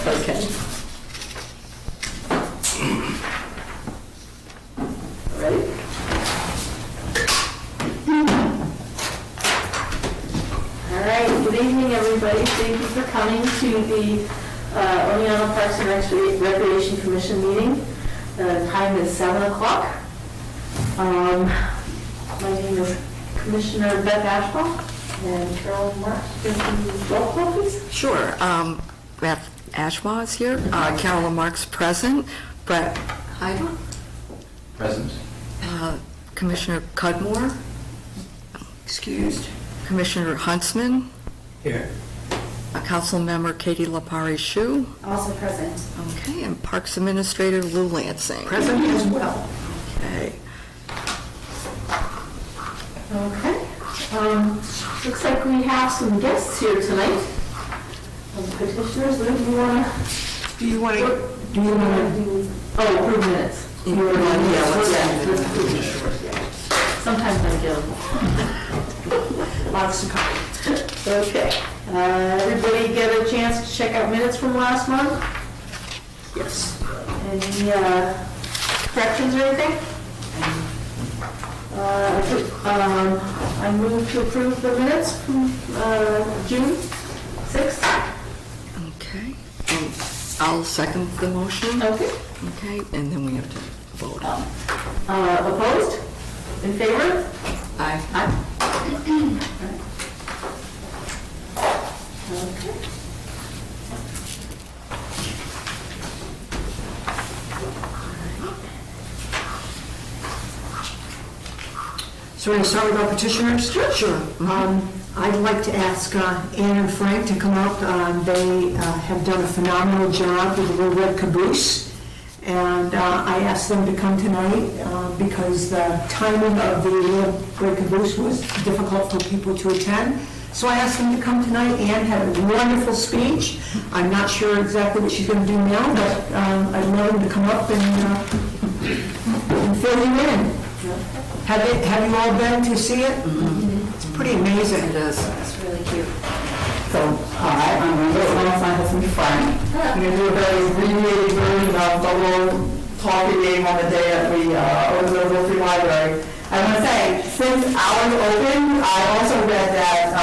Okay. Ready? All right, good evening, everybody. Thank you for coming to the Oneonta Parks and Recreation Commission meeting. The time is 7 o'clock. My name is Commissioner Beth Ashbaugh and Carolyn Marks. Can you roll call, please? Sure. Beth Ashbaugh is here. Carolyn Marks present. Brett Heidel. Present. Commissioner Cudmore. Excused. Commissioner Huntsman. Here. Council member Katie Lapari-Shu. Also present. Okay, and Parks Administrator Lou Lansing. Present as well. Okay. Okay. Looks like we have some guests here tonight. Petitioners, Lou, do you want to? Oh, approve minutes. Let's approve minutes. Sometimes I get lots of comments. Okay. Everybody get a chance to check out minutes from last month? Yes. Any corrections or anything? I move to approve the minutes from June 6th. Okay. And I'll second the motion. Okay. Okay, and then we have to vote. Opposed? In favor? Aye. Aye. Okay. So we're going to start with our petitioners? Sure. I'd like to ask Ann and Frank to come out. They have done a phenomenal job with the Little Red Caboose. And I asked them to come tonight because the timing of the Little Red Caboose was difficult for people to attend. So I asked them to come tonight. Ann had a wonderful speech. I'm not sure exactly what she's going to do now, but I'd love them to come up and fill you in. Have you all been to see it? Mm-hmm. It's pretty amazing. It is. It's really cute. So, hi, I'm Linda, my husband Frank. I'm going to do a very abbreviated version of the little talk we gave on the day that we opened the Little Free Library. I want to say, since ours opened, I also read that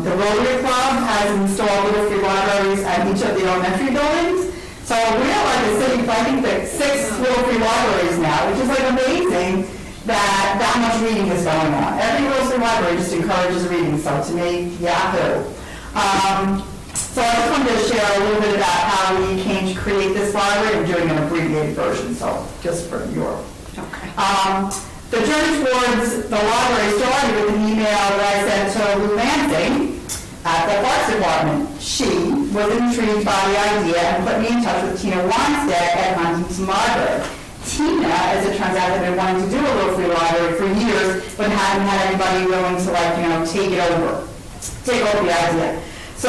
the Rotary Club has installed Little Free Libraries at each of the elementary buildings. So we are like a city, I think like 6 Little Free Libraries now, which is like amazing. That much reading is going on. Every Little Free Library just encourages reading, so to me, yahoo. So I just wanted to share a little bit about how we came to create this library. We're doing an abbreviated version, so just for your. Okay. The journey towards the library started with an email that I sent to Lou Lansing at the Parks Department. She was intrigued by the idea and put me in touch with Tina Weinstead at Huntington Library. Tina, as it turns out, had been wanting to do a Little Free Library for years, but hadn't had anybody willing to, take over the idea. So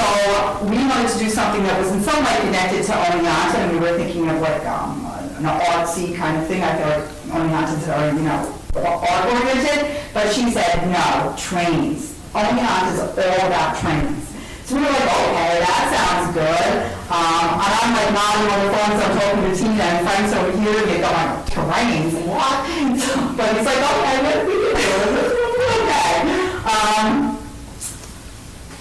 we wanted to do something that was in some way connected to Oneonta, and we were thinking of an artsy kind of thing. I feel like Oneonta's art-oriented, but she said, no, trains. Oneonta's all about trains. So we were like, okay, that sounds good. And I'm like nodding on the phone, so I'm talking to Tina, and Frank's over here, and they're going, trains, what? But he's like, okay, what if we do this? Okay.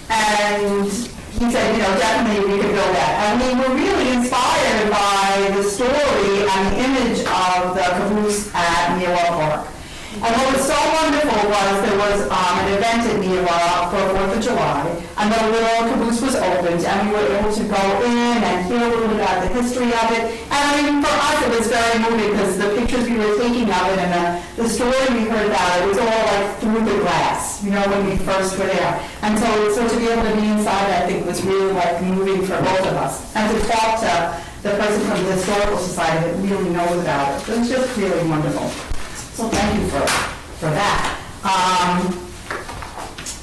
And he said, definitely we could build that. And we were really inspired by the story and the image of the caboose at Neowar Park. And what was so wonderful was there was an event at Neowar for 4th of July, and the little caboose was opened, and we were able to go in and hear a little bit about the history of it. And I mean, for us, it was very moving because the pictures we were taking of it and the story we heard about it was all like through the glass, when we first were there. And so to be able to be inside, I think, was really like moving for both of us. And to talk to the person from the Historical Society that really knows about it, it was just really wonderful. So thank you for that.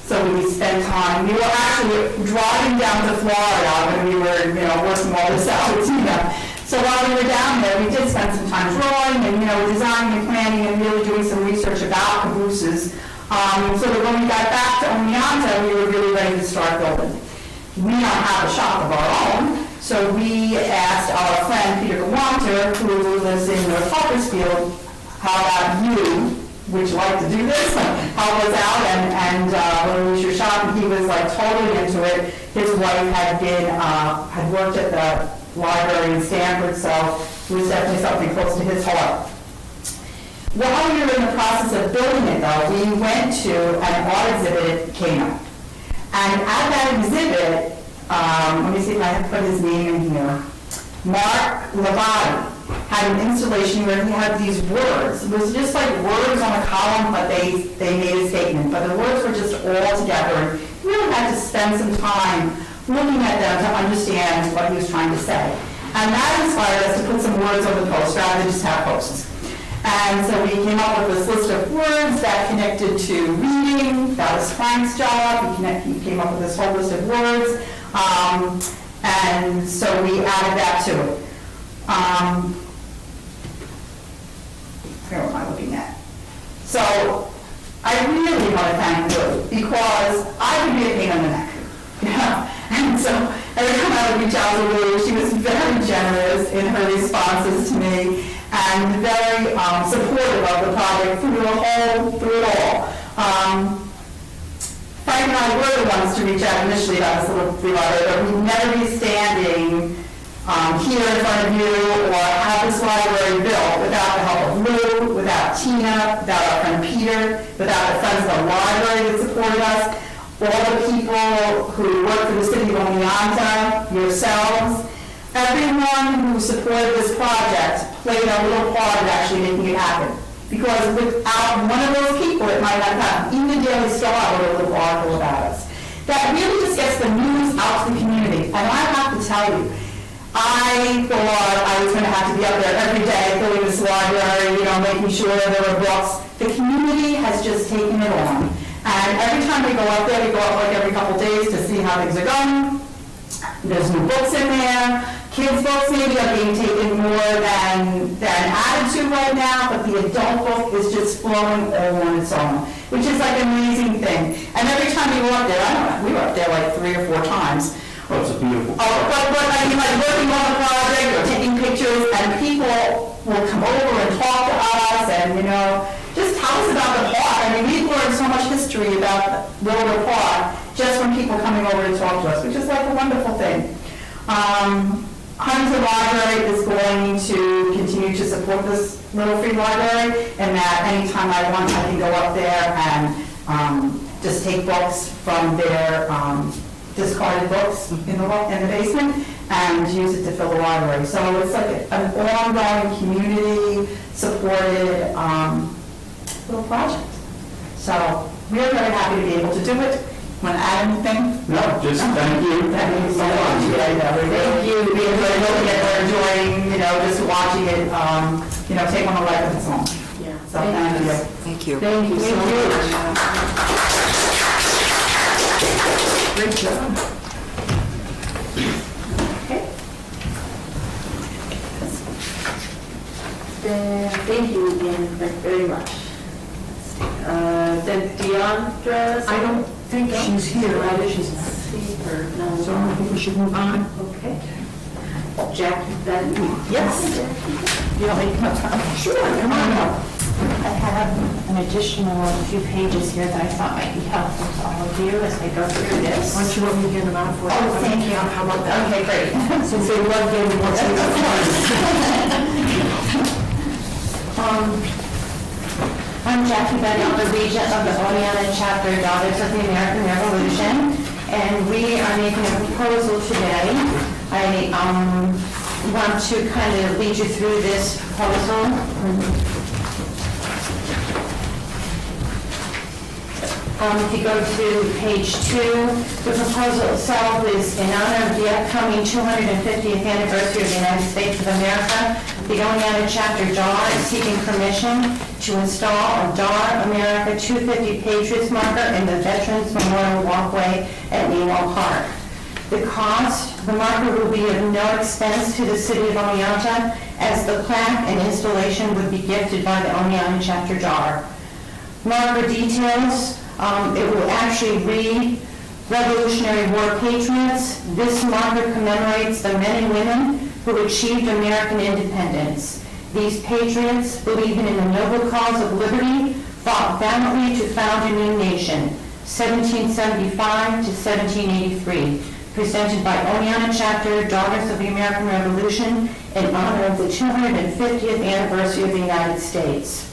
So we spent time, we were actually driving down to Florida when we were, working all this out with Tina. So while we were down there, we did spend some time drawing and, designing and planning and really doing some research about cabooses. So that when we got back to Oneonta, we were really ready to start building. We don't have a shop of our own, so So we asked our friend Peter Gawanter, who lives in North Harpersfield, how about you? Would you like to do this? Help us out, and when we were shopping, he was like totally into it. His wife had worked at the library in Stanford, so it was definitely something close to his heart. While we were in the process of building it, though, we went to an art exhibit at Kano. And at that exhibit, let me see if I can put his name in here. Mark Lavati had an installation where he had these words. It was just like words on a column, but they made a statement. But the words were just all together. And we really had to spend some time looking at them to understand what he was trying to say. And that inspired us to put some words on the post rather than just have posts. And so we came up with this list of words that connected to reading. That was Frank's job. He came up with this whole list of words. And so we added that to it. Where am I looking at? So I really want to thank Lou, because I can be a pain in the neck. And so every time I would reach out to Lou, she was very generous in her responses to me and very supportive of the project through it all. Frank and I were the ones to reach out initially about this little free library, but we'd never be standing here in front of you or have this library built without the help of Lou, without Tina, without our friend Peter, without the friends of the library that supported us, all the people who work for the city of Oneonta, yourselves, everyone who supported this project played a little part in actually making it happen. Because without one of those people, it might not happen. Even the Daily Star wrote a little article about us. That really just gets the news out to the community. And I have to tell you, I thought I was going to have to be up there every day filling this library, making sure there were books. The community has just taken it on. And every time we go up there, we go up like every couple days to see how things are going. There's new books in there. Kids' books maybe are being taken more than added to right now, but the adult book is just flowing all on its own, which is like an amazing thing. And every time we were up there, I don't know, we were up there like 3 or 4 times. Oh, it's a beautiful. But I mean, like working on the project or taking pictures, and people will come over and talk to us and, just tell us about the park. I mean, we've learned so much history about Wilbur Park just from people coming over to talk to us, which is like a wonderful thing. Huntington Library is going to continue to support this little free library, and that anytime I want, I can go up there and just take books from their discarded books in the basement and use it to fill the library. So it's like an ongoing community-supported little project. So we're very happy to be able to do it. Want to add anything? No, just thank you. Thank you so much. Thank you. We enjoy looking at it, enjoying, just watching it, take on a life of its own. Yeah. So thank you. Thank you. Thank you so much. Great job. Okay. Thank you again very much. Then Deandra? I don't think she's here. I didn't see her. No. So I think we should move on. Okay. Jackie, then? Yes. You want me to come up? Sure, come on up. I have an additional few pages here that I thought might be helpful to all of you as I go through this. Why don't you let me hand them out for you? Oh, thank you. How about that? Okay, great. Since they love getting more I'm Jackie Bennett, the regent of the Oneonta Chapter Daughters of the American Revolution, and we are making a proposal today. I want to kind of lead you through this proposal. If you go to page 2, the proposal itself is in honor of the upcoming 250th anniversary of the United States of America. The Oneonta Chapter DAR is seeking permission to install a DAR America 250 Patriots marker in the Veterans Memorial Walkway at Newell Park. The cost, the marker will be of no expense to the city of Oneonta, as the plaque and installation would be gifted by the Oneonta Chapter DAR. Marker details, it will actually read Revolutionary War patriots. This marker commemorates the men and women who achieved American independence. These patriots, believing in the noble cause of liberty, fought valiantly to found a new nation, 1775 to 1783, presented by Oneonta Chapter, Daughters of the American Revolution, in honor of the 250th anniversary of the United States.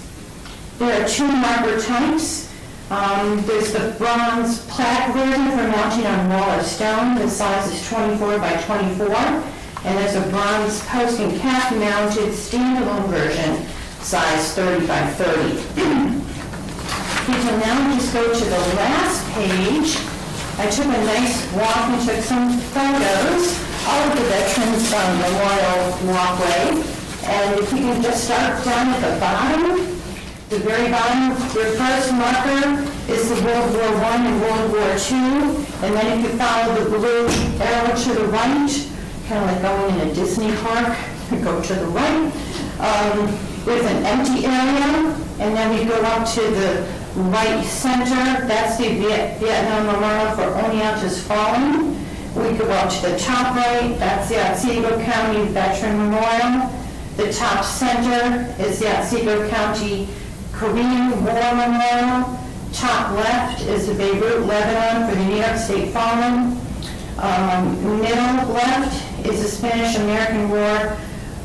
There are two marker types. There's the bronze plaque version for mounting on a wall or stone. The size is 24 by 24. And there's a bronze post and cap mounted standalone version, size 30 by 30. We can now just go to the last page. I took a nice walk and took some photos of the Veterans Memorial Walkway. And if you can just start down at the bottom, the very bottom, your first marker is the World War I and World War II. And then if you follow the blue arrow to the right, kind of like going in a Disney park, go to the right, with an empty area, and then we go up to the right center, that's the Vietnam Memorial for Oneonta's Fallen. We go up to the top right, that's the Otsego County Veteran Memorial. The top center is the Otsego County Korean War Memorial. Top left is the Beirut, Lebanon for the New York State Fallen. Middle left is the Spanish-American War,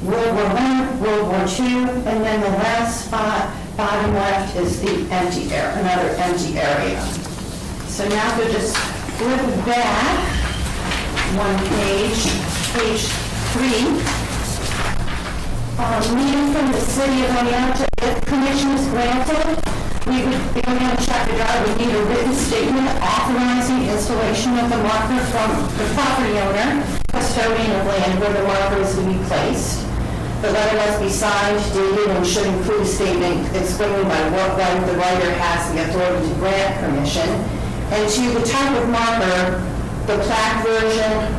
World War I, World War II, and then the last spot, bottom left, is the empty area, another empty area. So now we'll just flip back one page, page 3. Meeting from the city of Oneonta, if permission is granted, we would, the Oneonta Chapter Guard would need a written statement authorizing installation of the marker from the property owner, custodian of land where the marker is to be placed. The letter must be signed, dated, and should include a statement explaining by what right the writer has the authority to grant permission. And to the type of marker, the plaque version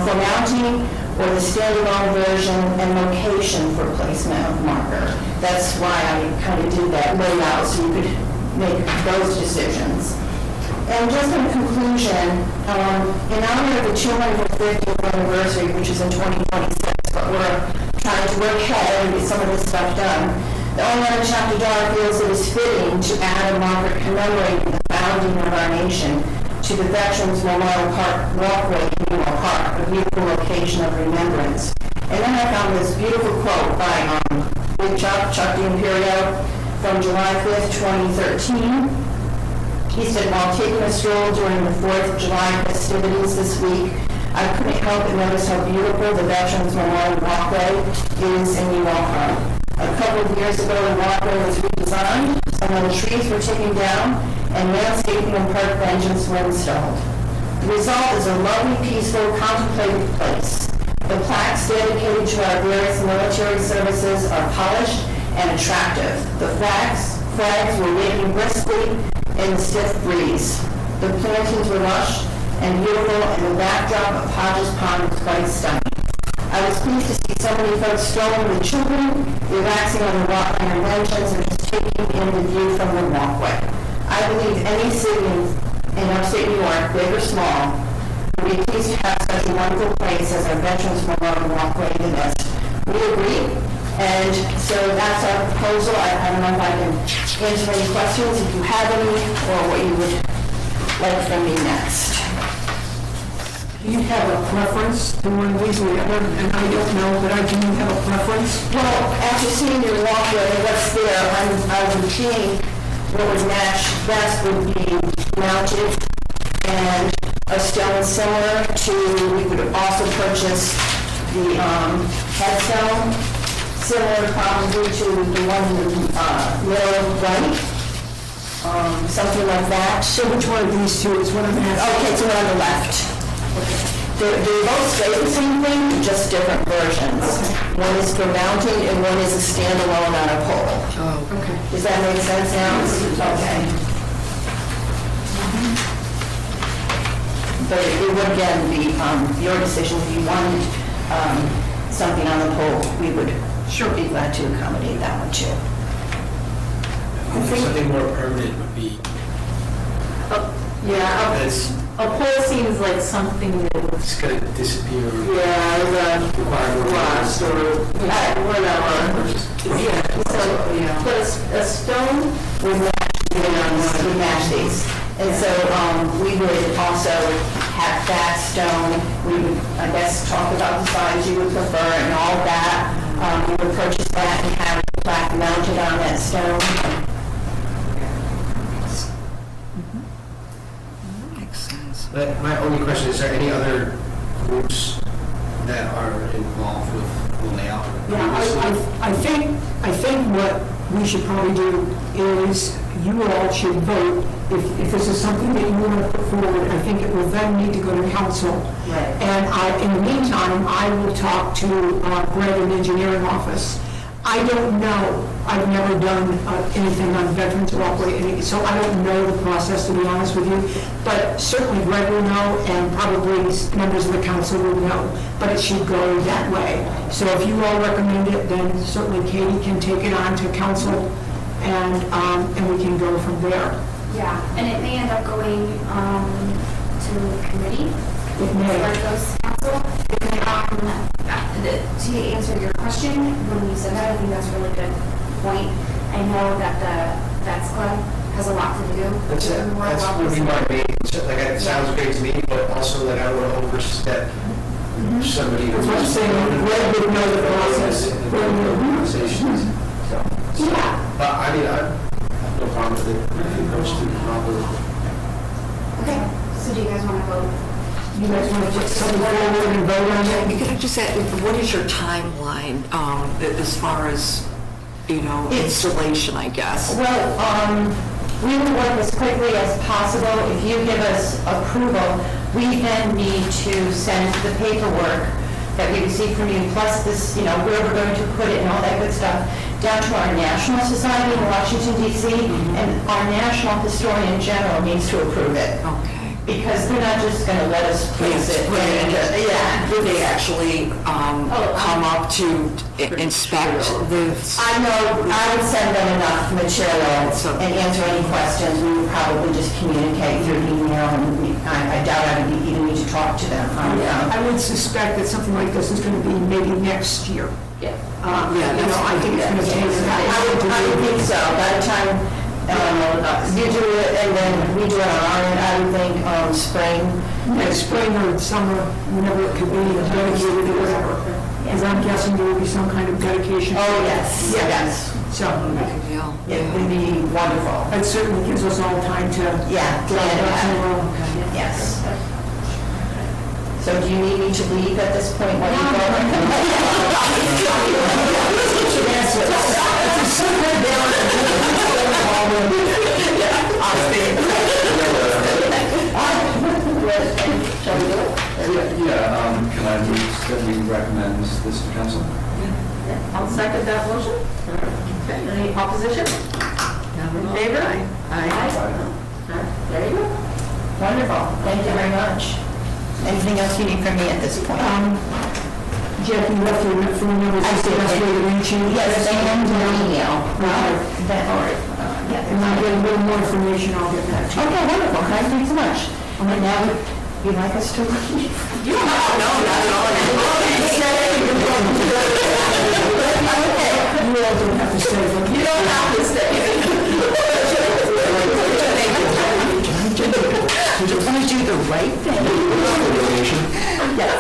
for mounting, or the standalone version and location for placement of marker. That's why I kind of did that layout, so you could make those decisions. And just in conclusion, in honor of the 250th anniversary, which is in 2026, but we're trying to work ahead and get some of this stuff done, the Oneonta Chapter Daughter feels it is fitting to add a marker commemorating the founding of our nation to the Veterans Memorial Park Walkway in Menlo Park, a beautiful location of remembrance. And then I found this beautiful quote by Big Chuck D'Imperio, from July 5th, 2013. He said, while taking a stroll during the 4th of July festivities this week, I couldn't help but notice how beautiful the Veterans Memorial Walkway is in Menlo Park. A couple of years ago, the walkway was redesigned, some of the trees were taken down, and landscaping and park benches were installed. The result is a lovely, peaceful, contemplative place. The plaques dedicated to our various military services are polished and attractive. The flags were waving briskly in the stiff breeze. The plantings were lush and beautiful, and the backdrop of Hodges Pond was quite stunning. I was pleased to see so many folks strolling with children, relaxing on the rock on their benches, and just taking in the view from the walkway. I believe any city in upstate New York, big or small, would be pleased to have such a wonderful place as our Veterans Memorial Walkway in this. We agree, and so that's our proposal. I don't know if I can answer any questions, if you have any, or what you would like from me next. Do you have a preference to one of these or the other? And I don't know, but I do have a preference. Well, after seeing your walkway, what's there, I would think what would match best would be mounted and a stone similar to, we could also purchase the headstone, similar probably to the one in the middle right, something like that. So which one of these two is what I'm asking? Okay, so on the left. They both say the same thing, just different versions. Okay. One is for mounting and one is a standalone on a pole. Oh, Okay. Does that make sense now? Okay. But it would again be your decision. If you wanted something on the pole, we would sure be glad to accommodate that one too. I think something more permanent would be, Yeah, that's A pole seems like something that would, It's gonna disappear. yeah, Require more rust or whatever. Yeah, so, but a stone would match these. And so we would also have that stone, we would, I guess, talk about the size you would prefer and all that. We would purchase that and have the plaque mounted on that stone. Makes sense. My only question, is there any other groups that are involved with the layout? Yeah, I think what we should probably do is you all should vote. If this is something that you want to put forward, I think it will then need to go to council. Right. And in the meantime, I will talk to Greg in the engineering office. I don't know, I've never done anything on Veterans Walkway, so I don't know the process, to be honest with you. But certainly Greg will know, and probably members of the council will know, but it should go that way. So if you all recommend it, then certainly Katie can take it on to council, and we can go from there. Yeah, and it may end up going to committee. It may. Or goes to council. To answer your question, when you said that, I think that's a really good point. I know that the Vets Club has a lot to do. That's it. That's what we want to be. Like, it sounds great to me, but also that I don't want to overstep somebody. That's what I'm saying, Greg would know the process. Conversations. So, Yeah. but I mean, I have no problem with it. If you approach to the proper. Okay, so do you guys want to vote? You guys want to put something forward and vote on it? Could I just add, what is your timeline as far as, installation, I guess? Well, we will work as quickly as possible. If you give us approval, we then need to send the paperwork that we receive from you, plus this, where we're going to put it and all that good stuff, down to our National Society in Washington DC, and our National Historian General needs to approve it. Okay. Because they're not just going to let us place it. Yeah. Would they actually come up to inspect the? I know, I would send them enough material and answer any questions. We would probably just communicate through email, and I doubt I would even need to talk to them. I would suspect that something like this is going to be maybe next year. yeah. I think it's going to take. I would think so. By the time you do it, and then we do it on our end, I would think spring. Next spring or summer, whenever it could be dedicated or whatever. Because I'm guessing there will be some kind of dedication. Oh, yes, yes. So Yeah. It would be wonderful. it certainly gives us all time to. Yeah, plan that. Yes. So do you need me to leave at this point while you go? Shall we do it? Can I move that we recommend this to council? Yeah, I'll second that motion. Okay, any opposition? In favor? Aye. There you go. Wonderful, thank you very much. Anything else you need from me at this point? Jeff, you left your phone number. I did. That's where you reach you. Yes, and an email. And I'll get a little more information, I'll get back to you. Okay, wonderful, thank you so much. And now, would you like us to leave? No, not at all. You all don't have to stay. You don't have to stay. Want to do the right thing? Yes.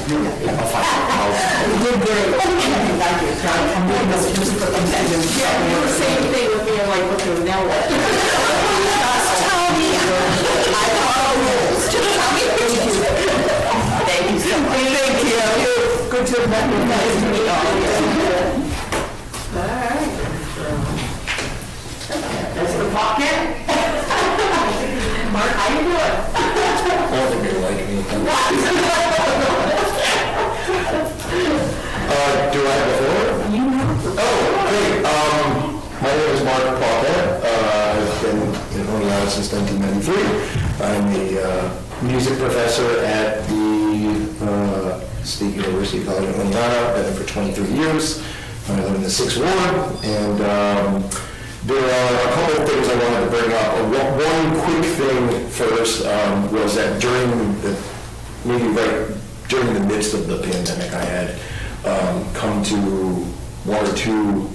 You did great. Thank you. I'm doing this just for them to do. Yeah, you were the same thing with me, I'm like, okay, now what? Just tell me. I follow rules. Just tell me. Thank you so much. Thank you. Good to have met you. Nice to meet all of you. All right. That's the pocket. Mark, how you doing? I don't think they like me. Do I have the floor? Oh, great. My name is Mark Paulette. I've been in Honey Island since 1993. I'm a music professor at the State University College of Honey Island. I've been there for 23 years. I live in the 6th Ward, and There are a couple of things I wanted to bring up. One quick thing first was that maybe right during the midst of the pandemic, I had come to one or two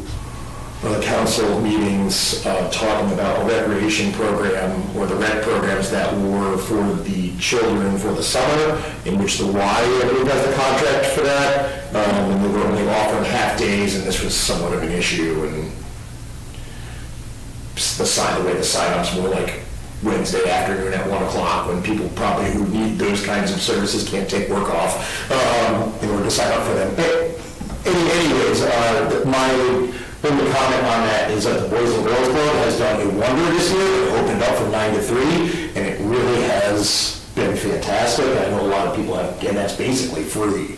council meetings talking about a recreation program or the rec programs that were for the children for the summer, in which the Y, I believe, has the contract for that, and they were only offering half days, and this was somewhat of an issue, and the way the sign-ups were like Wednesday afternoon at 1 o'clock, when people probably who need those kinds of services can't take work off in order to sign up for them. Anyways, my only comment on that is that the Boys and Girls Club has done a wonder this year. It opened up from 9 to 3, and it really has been fantastic. I know a lot of people have, and that's basically free.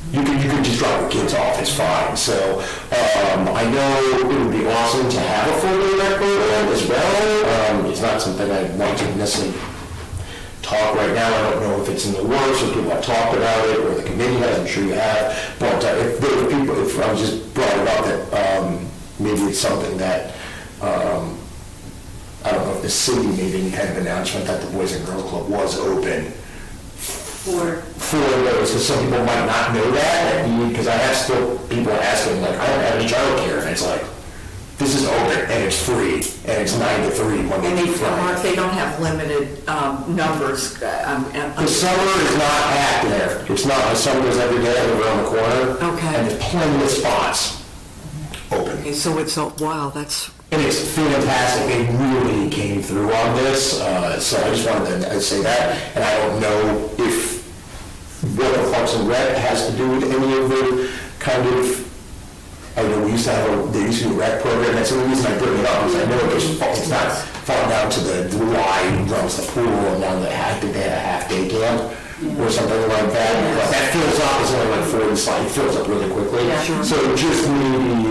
You can just drop your kids off, it's fine. So I know it would be awesome to have a full-day rec program as well. It's not something I want to necessarily talk right now. I don't know if it's in the works or people have talked about it or the committee has, I'm sure you have. But if I just brought it up that maybe it's something that, I don't know if the city made any kind of announcement that the Boys and Girls Club was open for those, because some people might not know that, because I have still people asking, like, I don't have any childcare, and it's like, this is open, and it's free, and it's 9 to 3, Monday And through Friday. they don't have limited numbers. The summer is not packed there. It's not, the summer is every day around the corner. Okay. And there's plenty of spots open. Okay, so it's, wow, that's, And it's fantastic. They really came through on this. So I just wanted to say that. And I don't know if what the Parks and Rec has to do with any of the kind of, I know we used to have they used to do a rec program. That's the reason I bring it up, because I know it's not falling down to the Y who runs the pool, and now I think they had a half-day camp or something like that. But that fills up, it's only like 40 slides, it fills up really quickly. Yeah, sure. So just maybe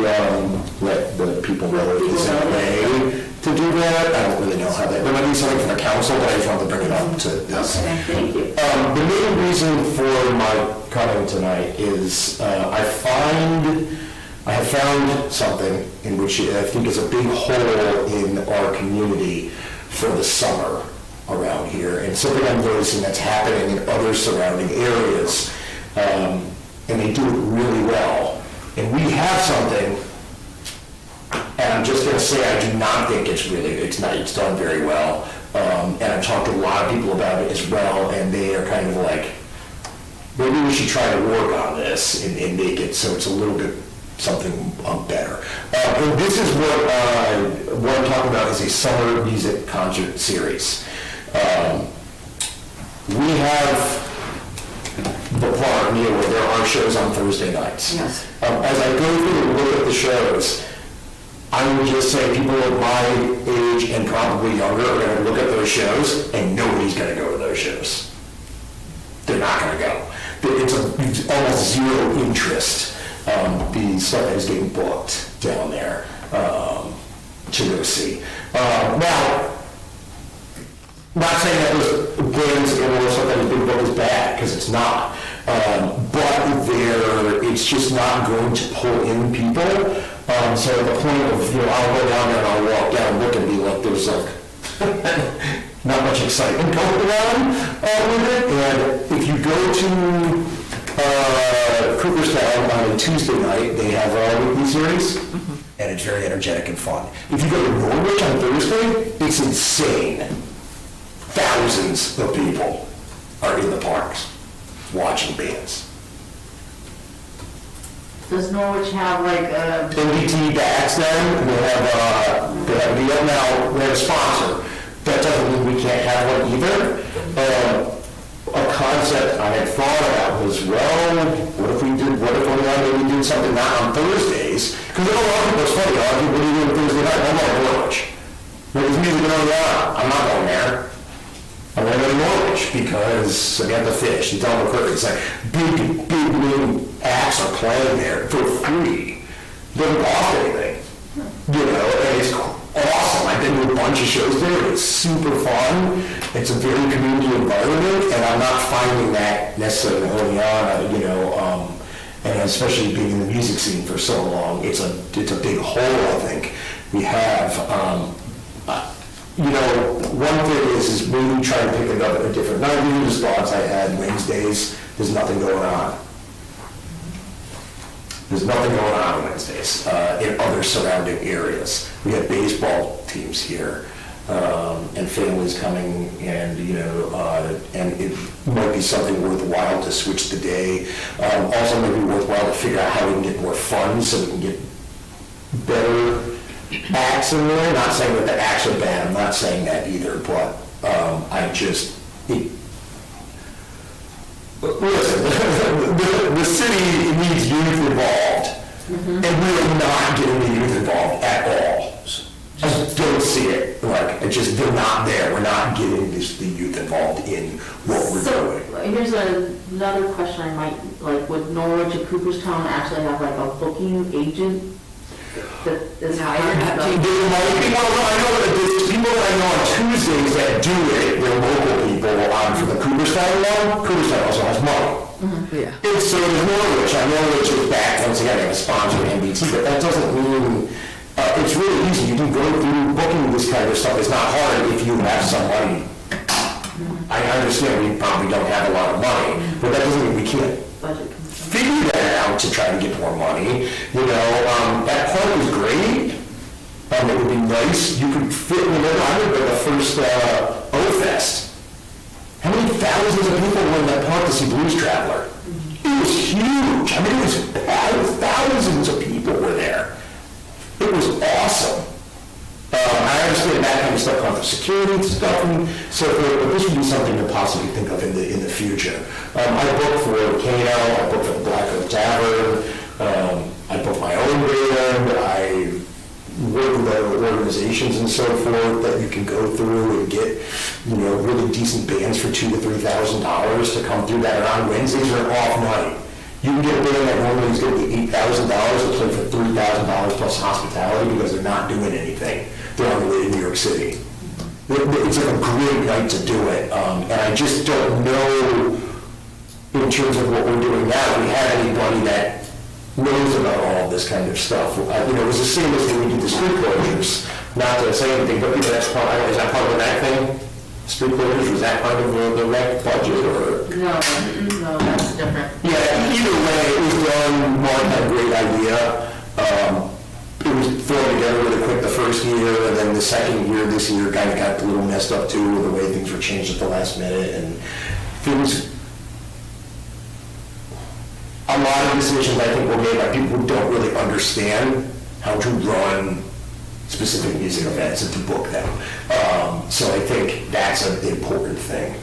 let the people know if there's a way to do that. I don't really know how that, there might be something from the council, but I just wanted to bring it up to this. Okay, thank you. The main reason for my comment tonight is I have found something in which I think is a big hole in our community for the summer around here, and something I'm noticing that's happening in other surrounding areas, and they do it really well. And we have something, and I'm just going to say I do not think it's done very well. And I've talked to a lot of people about it as well, and they are kind of like, maybe we should try to work on this and make it so it's a little bit something better. And this is what I'm talking about is a summer music concert series. We have the park near where there are shows on Thursday nights. Yes. As I go through and look at the shows, I would just say people of my age and probably younger are going to look at those shows, and nobody's going to go to those shows. They're not going to go. It's almost zero interest. The stuff that is getting booked down there to go see. Now, not saying that those bands or stuff that is being booked is bad, because it's not. But it's just not going to pull in people. So at the point of, I'll go down there and I'll walk down and look and be like, there's like not much excitement going around with it. And if you go to Cooperstown on a Tuesday night, they have a weekly series, and it's very energetic and fun. If you go to Norwich on Thursday, it's insane. Thousands of people are in the parks watching bands. Does Norwich have like a... NBT backs them, and they have a sponsor. That doesn't mean we can't have one either. A concept I had thought about was, what if we did something not on Thursdays? Because a lot of people, it's funny, what are you doing Thursday night? I'm going to Norwich. There's music going on. I'm not going there. I'm going to go to Norwich because I got the fish. You tell them it's like big name acts are playing there for free. It doesn't cost anything. And it's awesome. I've been to a bunch of shows there. It's super fun. It's a very community environment, and I'm not finding that necessarily early on, and especially being in the music scene for so long, it's a big hole, I think, we have. You know, one thing is maybe try to pick a different night. These thoughts I had Wednesdays, there's nothing going on. There's nothing going on Wednesdays in other surrounding areas. We have baseball teams here, and families coming, and and it might be something worthwhile to switch the day. Also, maybe worthwhile to figure out how we can get more funds so we can get better acts in there. Not saying that the acts are bad. I'm not saying that either, but listen, the city needs youth involved, and we are not getting the youth involved at all. I just don't see it. They're not there. We're not getting the youth involved in what we're doing. Here's another question I might, would Norwich and Cooperstown actually have a booking agent that is hired? There might be people that I know on Tuesdays that do it, they're local people. For the Cooperstown one, Cooperstown also has money. Yeah. And so does Norwich. Norwich is back, once again, they have a sponsor, NBT, but that doesn't mean, it's really easy. You can go through booking this kind of stuff. It's not hard if you have some money. I understand we probably don't have a lot of money, but that doesn't mean we can't figure that out to try to get more money. That park is great. It would be nice. You could fit in there. I remember the first O-Fest. How many thousands of people were in that park to see Blues Traveler? It was huge. It was thousands of people were there. It was awesome. I understand that kind of stuff comes with security stuff and so forth, but this would be something to possibly think of in the future. I booked for Kano, I booked for the Black Oak Tavern, I booked my own band, I work with other organizations and so forth that you can go through and get, really decent bands for $2,000 to $3,000 to come through that on Wednesdays or off night. You can get a band that normally is going to be $8,000 to play for $3,000 plus hospitality because they're not doing anything. They're on the way to New York City. It's a great night to do it. And I just don't know, in terms of what we're doing now, if we have anybody that knows about all of this kind of stuff. It was the same as when we did the street closures. Not to say anything, but that's part, is that part of the RAC thing? Street closures, was that part of the RAC budget, or? No, that's different. Yeah, either way, it was done. Mark had a great idea. It was thrown together really quick the first year, and then the second year, this year, kind of got a little messed up too, with the way things were changed at the last minute, and things. A lot of decisions I think were made by people who don't really understand how to run specific music events and to book them. So I think that's an important thing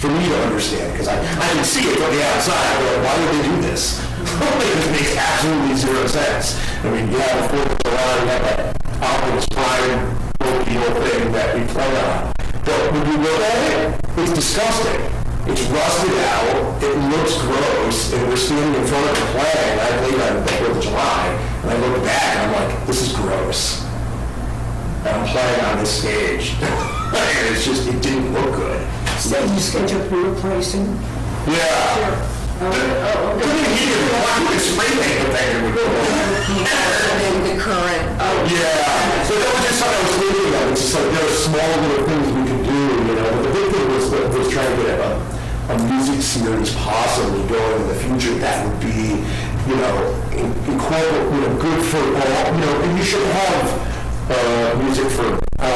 for me to understand, because I can see it from the outside. I'm like, why would they do this? It makes absolutely zero sense. You have a 4th of July, you have that Optimus Prime whole thing that we play on. But when you look at it, it's disgusting. It's rusted out, it looks gross, and we're standing in front of the flag, and I played on the 4th of July, and I look back and I'm like, this is gross. And I'm playing on this stage. And it didn't look good. So you scheduled for replacing? Yeah. Spray paint the thing. The current. Yeah. So that was just something I was thinking of. It's just there are small little things we could do, But the big thing was trying to get a music series possibly going in the future that would be, incorporate, good for all, and you should have music for a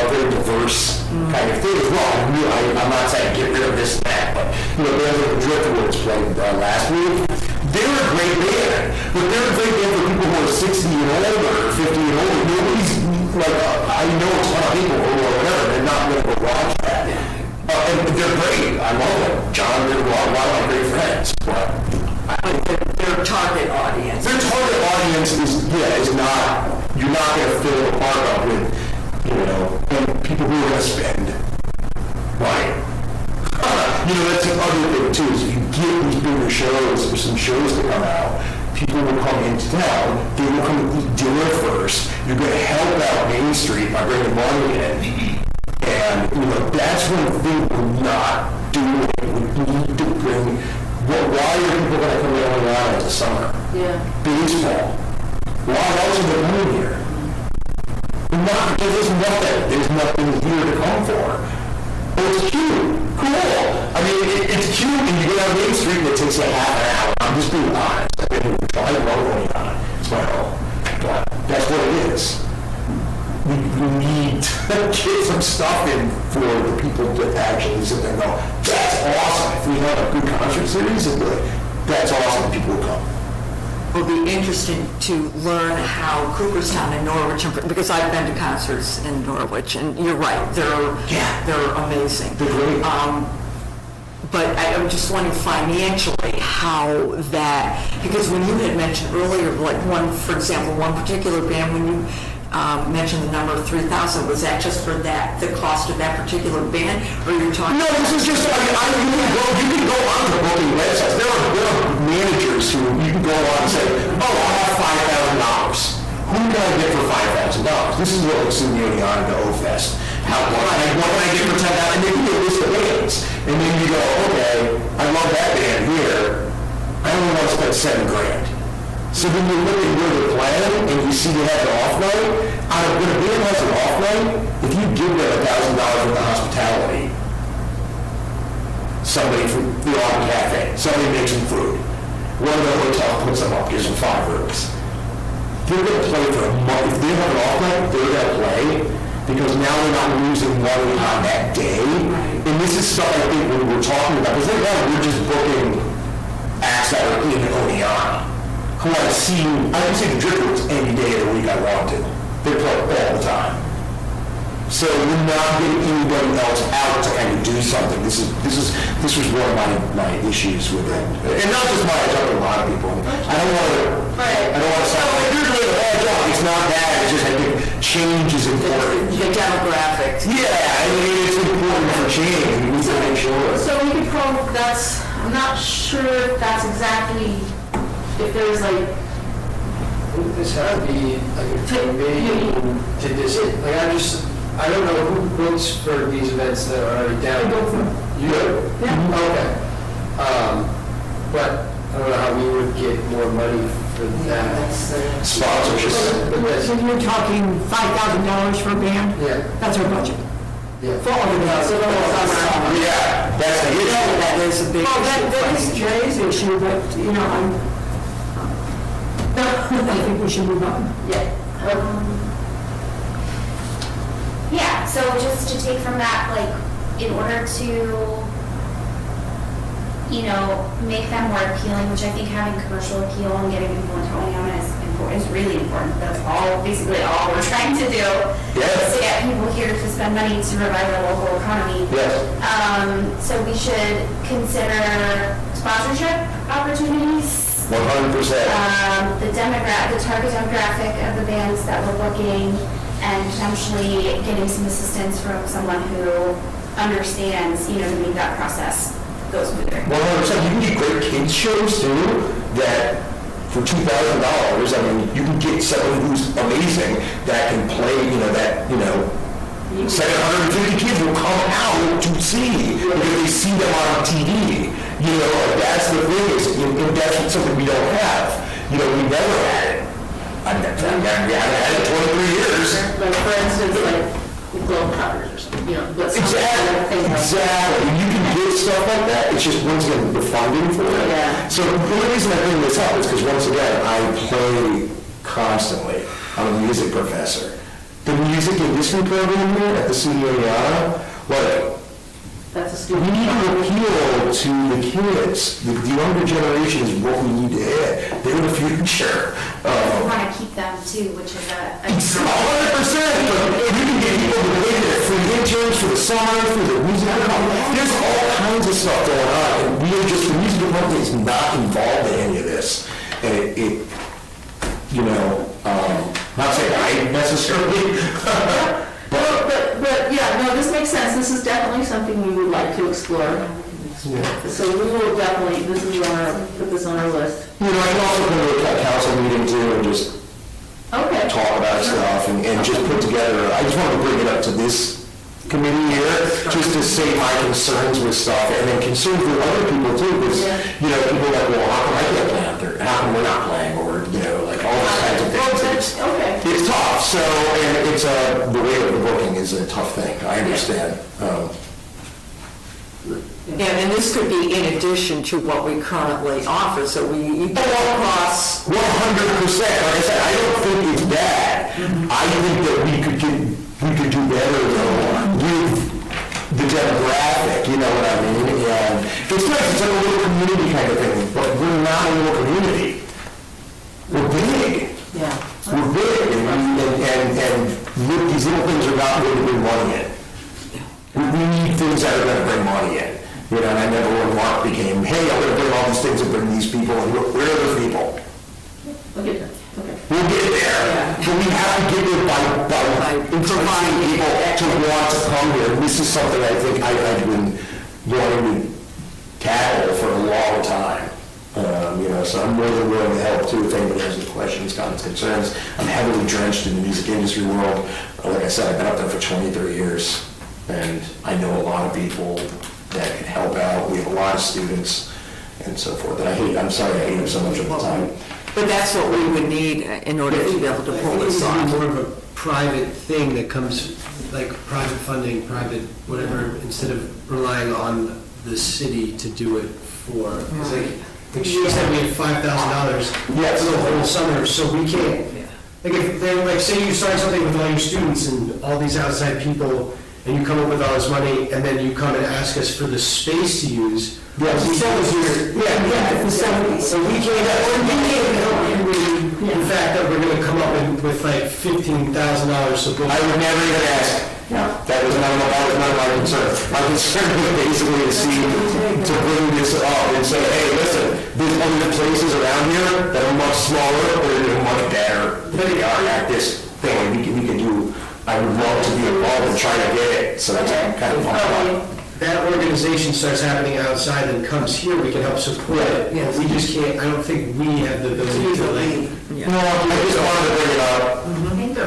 very diverse kind of thing as well. I'm not saying get rid of this and that, but bands like Driftwood played last week. They're a great band, but they're a great band for people who are 60 and older, 50 and older. Nobody's I know a ton of people or whatever. They're not going to go watch that. And they're great. I love them. John did a lot of my great friends, but Their target audience. their target audience is not. You're not going to fill the park up with, and people who are going to spend money. That's the other thing too, is if you get these bigger shows, or some shows to come out, people will come into town, they will come and eat dinner first. You're going to help out Main Street by bringing money in. And, that's one thing we're not doing. We need to bring, why are people going to come down the island in the summer? Yeah. Baseball. Why else are they coming here? There's nothing here to come for. Oh, it's cute, cool. I mean, it's cute, and you go down Main Street and it takes you half an hour. I'm just being honest. I love Oneonta. It's my home. But that's what it is. We need to get some stuff in for the people to actually sit there and go, that's awesome. If we have a good concert series, it'd be like, that's awesome, people will come. It'll be interesting to learn how Cooperstown and Norwich, because I've been to concerts in Norwich, and you're right, they're amazing. They're great. But I'm just wondering financially how that, because when you had mentioned earlier, like for example, one particular band, when you mentioned the number of 3,000, was that just for the cost of that particular band, or you're talking? No, this is just, you can go on to booking websites. There are managers who you can go on and say, oh, I have $5,000. Who can I get for $5,000? This is what like Sunday on the O-Fest. What can I get for $10,000? And they give you a list of bands. And then you go, okay, I love that band here. I only want to spend $7,000. So then you look at where they're playing and you see they have an off night. When a band has an off night, if you give them $1,000 worth of hospitality, somebody from the Autumn Cafe, somebody makes some food, one of the hotels puts them up, gives them 5 rooms. They're going to play for a month. If they have an off night, they're going to play because now they're not losing money on that day. And this is stuff I think when we're talking about, because right now we're just booking acts that are in Oneonta. Who I've seen, I can see the Driftwoods any day of the week I want to. They play all the time. So we're not getting anybody else out to kind of do something. This was one of my issues with it. And not just mine, I talk to a lot of people. I don't want to sound like you're doing a bad job. It's not that, it's just I think change is important. The demographics. Yeah, I mean, it's important for change. We need to make sure. So we could I'm not sure if that's exactly, if there's like, This had to be like a committee to decide, I don't know who books for these events that are already down. You do? Yeah. Okay. But I don't know how we would get more money for that. Sponsorship. So you're talking $5,000 for a band? Yeah. That's our budget. Yeah. For all of us. Yeah, that's the issue. That is a big Well, that is issue. Jay's issue, but, I think we should move on. yeah. Yeah, so just to take from that, like, in order to, make them more appealing, which I think having commercial appeal and getting people into Oneonta is really important. That's basically all we're trying to do. Yes. Is to get people here to spend money to revive our local economy. Yes. So we should consider sponsorship opportunities. 100%. The target demographic of the bands that we're booking, and potentially getting some assistance from someone who understands, to make that process go smoother. 100%. You can get great kids shows too, that for $2,000, I mean, you can get someone who's amazing that can play, 750 kids will come out to see because they see them on TV. That's the thing is, that's something we don't have. We never had it. We haven't had it 23 years. Like, for instance, like Globe Cutters or something, Exactly. And you can get stuff like that. It's just once again the funding for it. Yeah. So the reason I bring this up is because once again I play constantly. I'm a music professor. The music industry program here at the city of Oneonta, that's a we student. need to appeal to the kids. The younger generation is what we need to hit. They're the future. We want to keep them too, which is a 100%. But you can get people to pay their free interns for the summer, for the music. There's all kinds of stuff going on, and the music department is not involved in any of this. And not saying I necessarily. But yeah, no, this makes sense. This is definitely something we would like to explore. So we will definitely, put this on our list. I can also go to a council meeting too and just Okay. talk about stuff and just put together, I just wanted to bring it up to this committee here, just to say my concerns with stuff and then concerns with other people too, because, people are like, well, how come I can't play out there? How come we're not playing? Or, like all those kinds of things. Okay. It's tough, so, and it's the way of the booking is a tough thing, I understand. And this could be in addition to what we currently offer, so you go across. 100%, like I said, I don't think it's bad. I think that we could do better with the demographic, you know what I mean? And it's nice, it's like a little community kind of thing, but we're not a little community. We're big. Yeah. We're big, and these little things are not going to bring money in. We need things that are going to bring money in. You know, and I remember when Mark became, hey, I'm going to bring all these things and bring these people, and where are the people? We'll get there, okay. We'll get there, but we have to get it by providing people to want to come here. And this is something I think I've been wanting to tackle for a long time. You know, so I'm more than willing to help too if anybody has any questions, comments, concerns. I'm heavily drenched in the music industry world. Like I said, I've been up there for 23 years, and I know a lot of people that can help out. We have a lot of students and so forth. And I'm sorry I hate them so much of the time. But that's what we would need in order to be able to pull this I think off. it's more of a private thing that comes, like private funding, private whatever, instead of relying on the city to do it for, it's like she said we have $5,000 Yes. for the whole summer, so we can't, like if they're like, say you start something with all your students and all these outside people, and you come up with all this money, and then you come and ask us for the space to use. Yes. We tell you, Yeah, facilities. so we can't help you with the fact that we're gonna come up with like $15,000 to book. I would never even ask. That was none of my concern. My concern was basically to bring this up and say, hey, listen, there's other places around here that are much smaller, but are doing much better than they are at this thing. We can do, I would love to be involved and try to get it, so it's kind of fun. That organization starts happening outside and comes here, we can help support it. Yes. We just can't, I don't think we have the ability to like, No, I just wanted to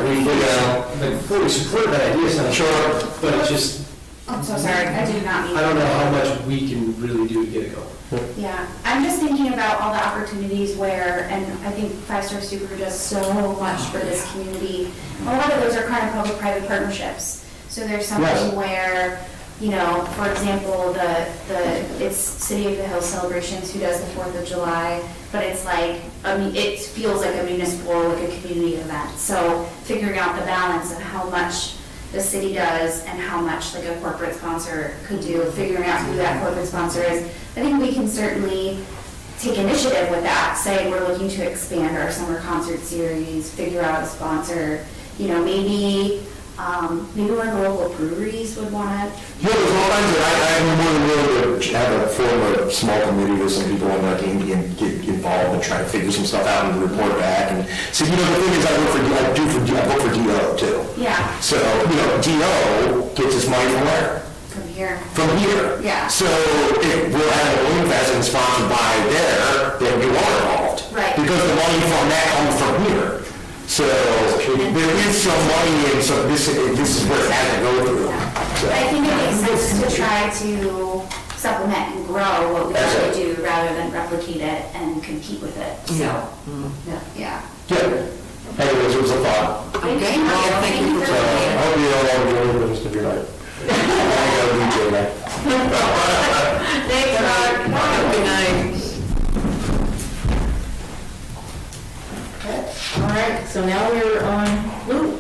bring it up. like fully support that idea, so Sure. but it just, I'm so sorry, I did not mean. I don't know how much we can really do to get it going. Yeah, I'm just thinking about all the opportunities where, and I think Five Star Super does so much for this community. A lot of those are kind of public-private partnerships. So there's something where, you know, for example, it's City of the Hills Celebrations who does the 4th of July, but it's like, I mean, it feels like a municipal, like a community event. So figuring out the balance of how much the city does and how much like a corporate sponsor could do, figuring out who that corporate sponsor is. I think we can certainly take initiative with that, say we're looking to expand our summer concert series, figure out a sponsor, you know, maybe one of the local breweries would want to. Yeah, there's all kinds of, I'm more than willing to have a form a small committee with some people on our team to get involved and try to figure some stuff out and report back. And so, you know, the thing is, I work for DO too. Yeah. So, you know, DO gets his money from where? From here. From here. Yeah. So if we're having a balloon fest and sponsored by there, then we are involved. Right. Because the money from that comes from here. So there is some money in, so this is where it has to go through. So, I think it makes sense to try to supplement and grow what we already do rather than replicate it and compete with it. So, yeah. yeah. Anyways, it was a thought. Okay, well, thank you for So I hope you all enjoy the rest of your night. I gotta leave you now. Thanks, Mark. Good night. All right, so now we're on Lou.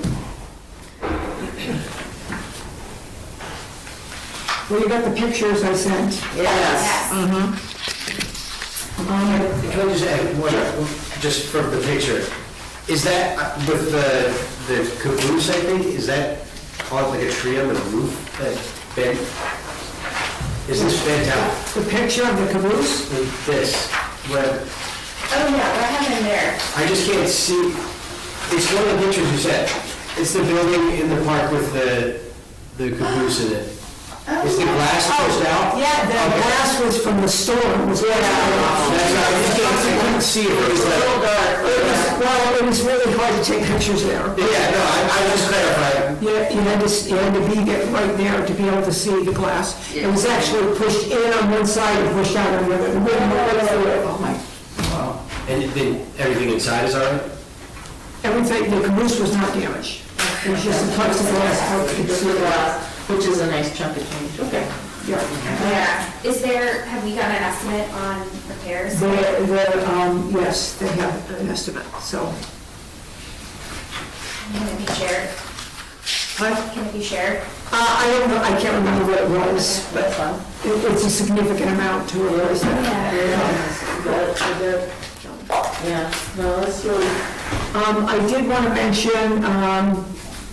Well, you got the pictures I sent. Yes. Can I just add one, just from the picture, is that with the caboose, I think, is that on like a tree on the roof that bent? Is this bent out? The picture of the caboose? This, where, Oh, yeah, what happened there? I just can't see, it's one of the pictures you said. It's the building in the park with the caboose in it. Is the glass pushed out? Yeah, the glass was from the storm. It was That's right, I couldn't see it. It was like, Well, it was really hard to take pictures there. yeah, no, I just clarified. You had to be right there to be able to see the glass. It was actually pushed in on one side and pushed out on the other. Oh, my. And then everything inside is all right? Everything, the caboose was not damaged. It was just a plexiglass out to the Glass, which is a nice chunk of change. Okay. Yeah. Yeah. Is there, have we got an estimate on repairs? Yes, they have an estimate, so. Can it be shared? But, Can it be shared? I don't know, I can't remember what it was, but it's a significant amount to replace that. Yeah, no, that's really, I did want to mention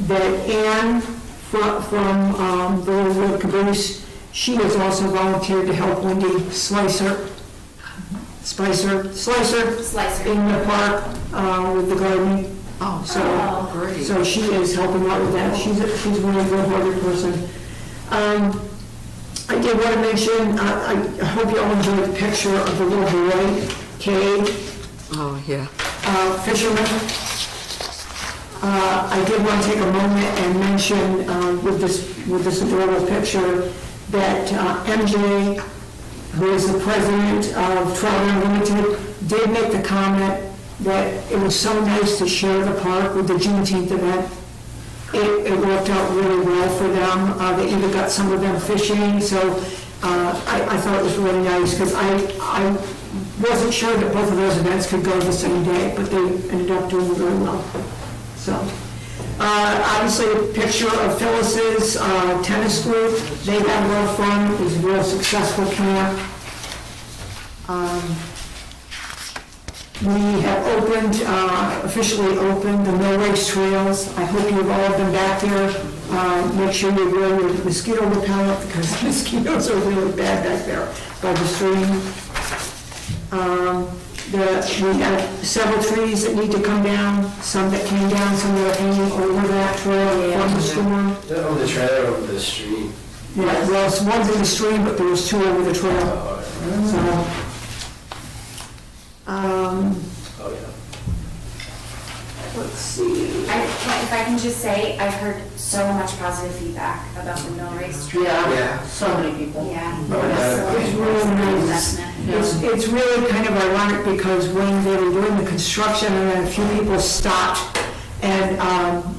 that Anne from the Little Red Caboose, she has also volunteered to help Wendy Slicer in the park with the gardening. Oh, So, great. so she is helping out with that. She's a really good-hearted person. I did want to mention, I hope you all enjoyed the picture of the little boy, Cade, Oh, yeah. fisherman. I did want to take a moment and mention with this adorable picture that MJ, who is the president of Trout Unlimited, did make the comment that it was so nice to share the park with the Juneteenth event. It worked out really well for them. They even got some of them fishing, so I thought it was really nice, because I wasn't sure that both of those events could go the same day, but they ended up doing really well. So, obviously, a picture of Phyllis's tennis group. They had a lot of fun. It was a real successful camp. We have officially opened the Mill Race Trails. I hope you've all been back there. Make sure you wear your mosquito repellent, because mosquitoes are really bad back there by the stream. We have several trees that need to come down, some that came down, some that are hanging over that trail from the storm. Oh, the trailer over the street. Yeah, well, one's in the stream, but there was two over the trail. So, Oh, yeah. let's see. If I can just say, I've heard so much positive feedback about the mill race trail. yeah, so many people. Yeah. It's really nice. It's really kind of ironic, because when they were doing the construction, and then a few people stopped, and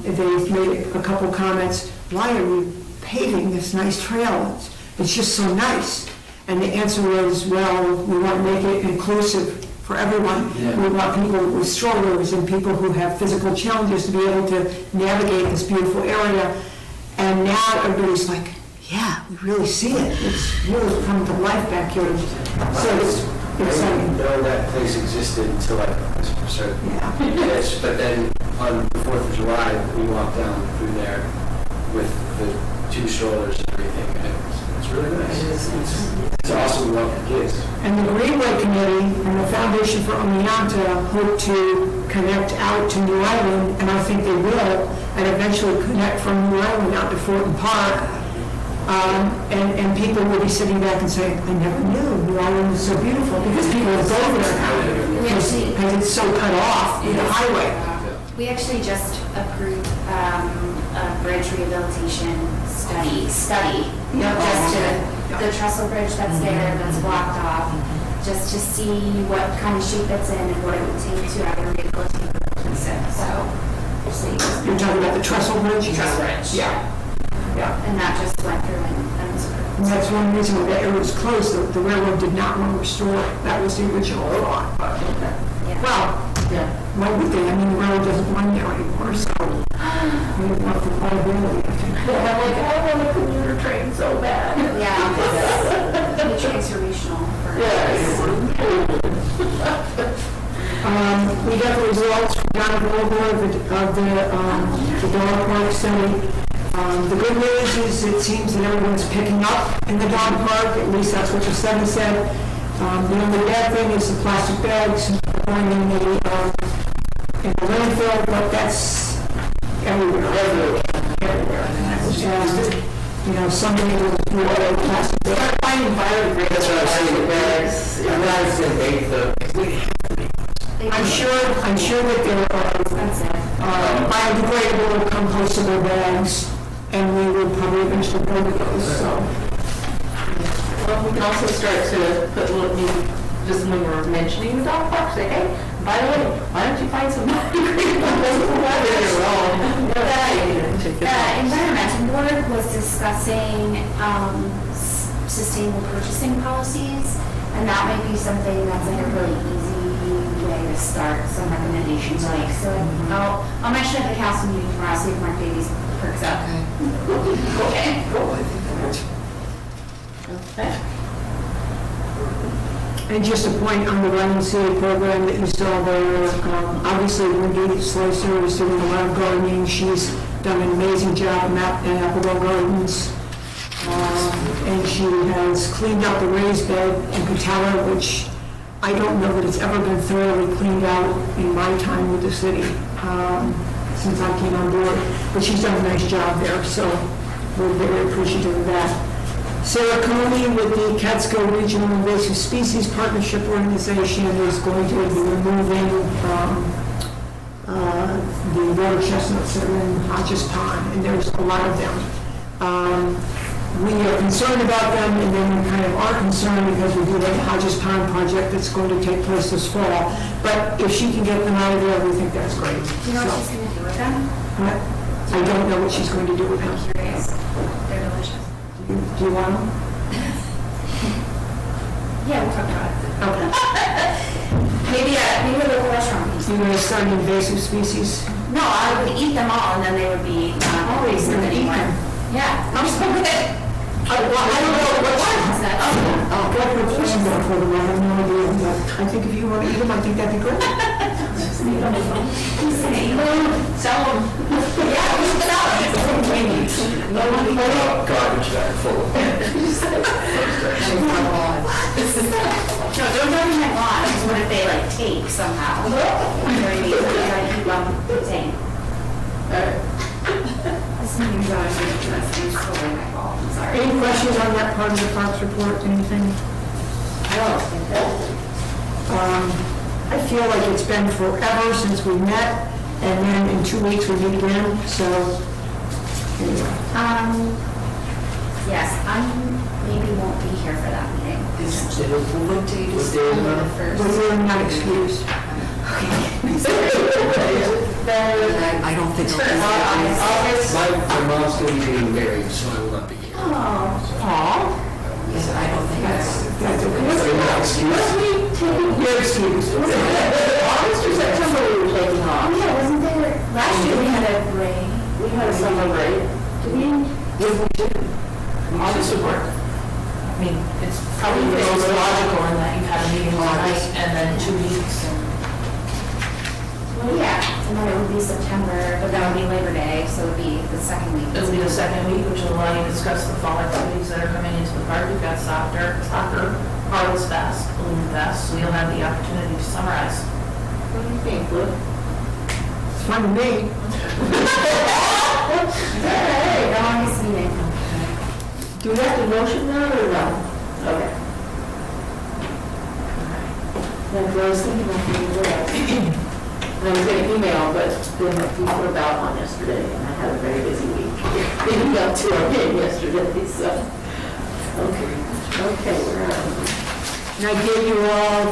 they made a couple comments, why are we paving this nice trail? It's just so nice. And the answer was, well, we want to make it inclusive for everyone. Yeah. We want people with strollers and people who have physical challenges to be able to navigate this beautiful area. And now everybody's like, yeah, we really see it. It's really come to life back here. So it's I didn't exciting. know that place existed until I started. Yeah. Yes, but then on the 4th of July, we walked down through there with the 2 strollers and everything, and it's really nice. It's awesome to walk the kids. And the Greenway Committee and the Foundation for Oneonta hope to connect out to New Island, and I think they will, and eventually connect from New Island out to Fulton Park. And people will be sitting back and saying, I never knew New Island was so beautiful, because people will go there now, because it's so cut off in the highway. We actually just approved a bridge rehabilitation study, just to, the trestle bridge that's there, that's blocked off, just to see what kind of shape it's in and what it would take to either rehabilitate or replace it, so. You're talking about the trestle bridge? Trestle bridge. Yeah. Yeah. And that just went through and was approved. And that's one reason that it was closed, the railroad did not want to restore it. That was the original thought. But, Yeah. well, Yeah. why would they? I mean, the railroad doesn't run there anymore, so we don't want the liability. I'm like, I want a commuter train so bad. Yeah, it's transformational for. We got the results from John Vogel of the dog park study. The good news is it seems that everyone's picking up in the dog park, at least that's what the study said. The only bad thing is the plastic bags going in the landfill, but that's everywhere. You know, somebody will do all the plastic bags. Finding biodegradable That's what I was saying. bags. I'm sure that there are biodegradable, compostable bags, and we will probably eventually go with those, so. Well, we can also start to put little, maybe just when we're mentioning the dog park, say, hey, by the way, why don't you find some biodegradable board was discussing sustainable purchasing policies, and that might be something that's like a really easy way to start some recommendations like. So I'll mention it at the council meeting tomorrow, see if Mark Davies perks up. Okay. Okay. And just a point on the YMCA program that you saw there, obviously Wendy Slicer is doing a lot of gardening. She's done an amazing job in Applewell Gardens. And she has cleaned out the raised bed in Catella, which I don't know that it's ever been thoroughly cleaned out in my time with the city, since I came on board. But she's done a nice job there, so we're very appreciative of that. Sarah Coney with the Catskill Regional Invasive Species Partnership Organization is going to be removing the water chestnuts that are in Hodges Pond, and there's a lot of them. We are concerned about them, and then we kind of are concerned because we do have the Hodges Pond project that's going to take place this fall. But if she can get them out of there, we think that's great. Do you know what she's going to do with them? I don't know what she's going to do with them. I'm curious. They're delicious. Do you want them? Yeah, we'll talk about it. Okay. Maybe a local restaurant. You're going to start invasive species? No, I would eat them all, and then they would be not invasive you're gonna eat anymore. them? Yeah, I'm just going to. I don't know what Is that? I'll get the plan there for them, I have no idea, but I think if you want to eat them, I think that'd be great. Sell them. Yeah, we should sell them. Garbage bag full of. No, don't go to my lawn, because what if they like take somehow? You know what I mean? So you gotta keep them contained. This meeting's always interesting, it's totally my fault, I'm sorry. Any questions on that part of the Parks report, anything? I feel like it's been forever since we met, and then in 2 weeks we meet again, so, anyway. Yes, I maybe won't be here for that meeting. What day is it? But we're not excused. I don't think I'll My mom's going to be getting married, so I will not be here. I don't think that's You're excused. August or September we were taking off? Oh, yeah, wasn't there, last year we had a break. We had a summer break. Did we? Yes, we do. August would work. I mean, it's probably the most logical in that you've had a meeting all night and then 2 weeks. Well, yeah, and then it would be September, but that would be Labor Day, so it would be the second week. It'll be the second week, which will allow you to discuss the fall activities that are coming into the park. We've got soccer, Harvest Fest, Balloon Fest, so you'll have the opportunity to summarize. What do you think, Luke? It's fun to me. Hey, the longest meeting. Do we have to motion now or no? Okay. Then I was thinking of the I was going to email, but then we put about on yesterday, and I had a very busy week. Leading up to our game yesterday, so. Okay, we're on. And I gave you all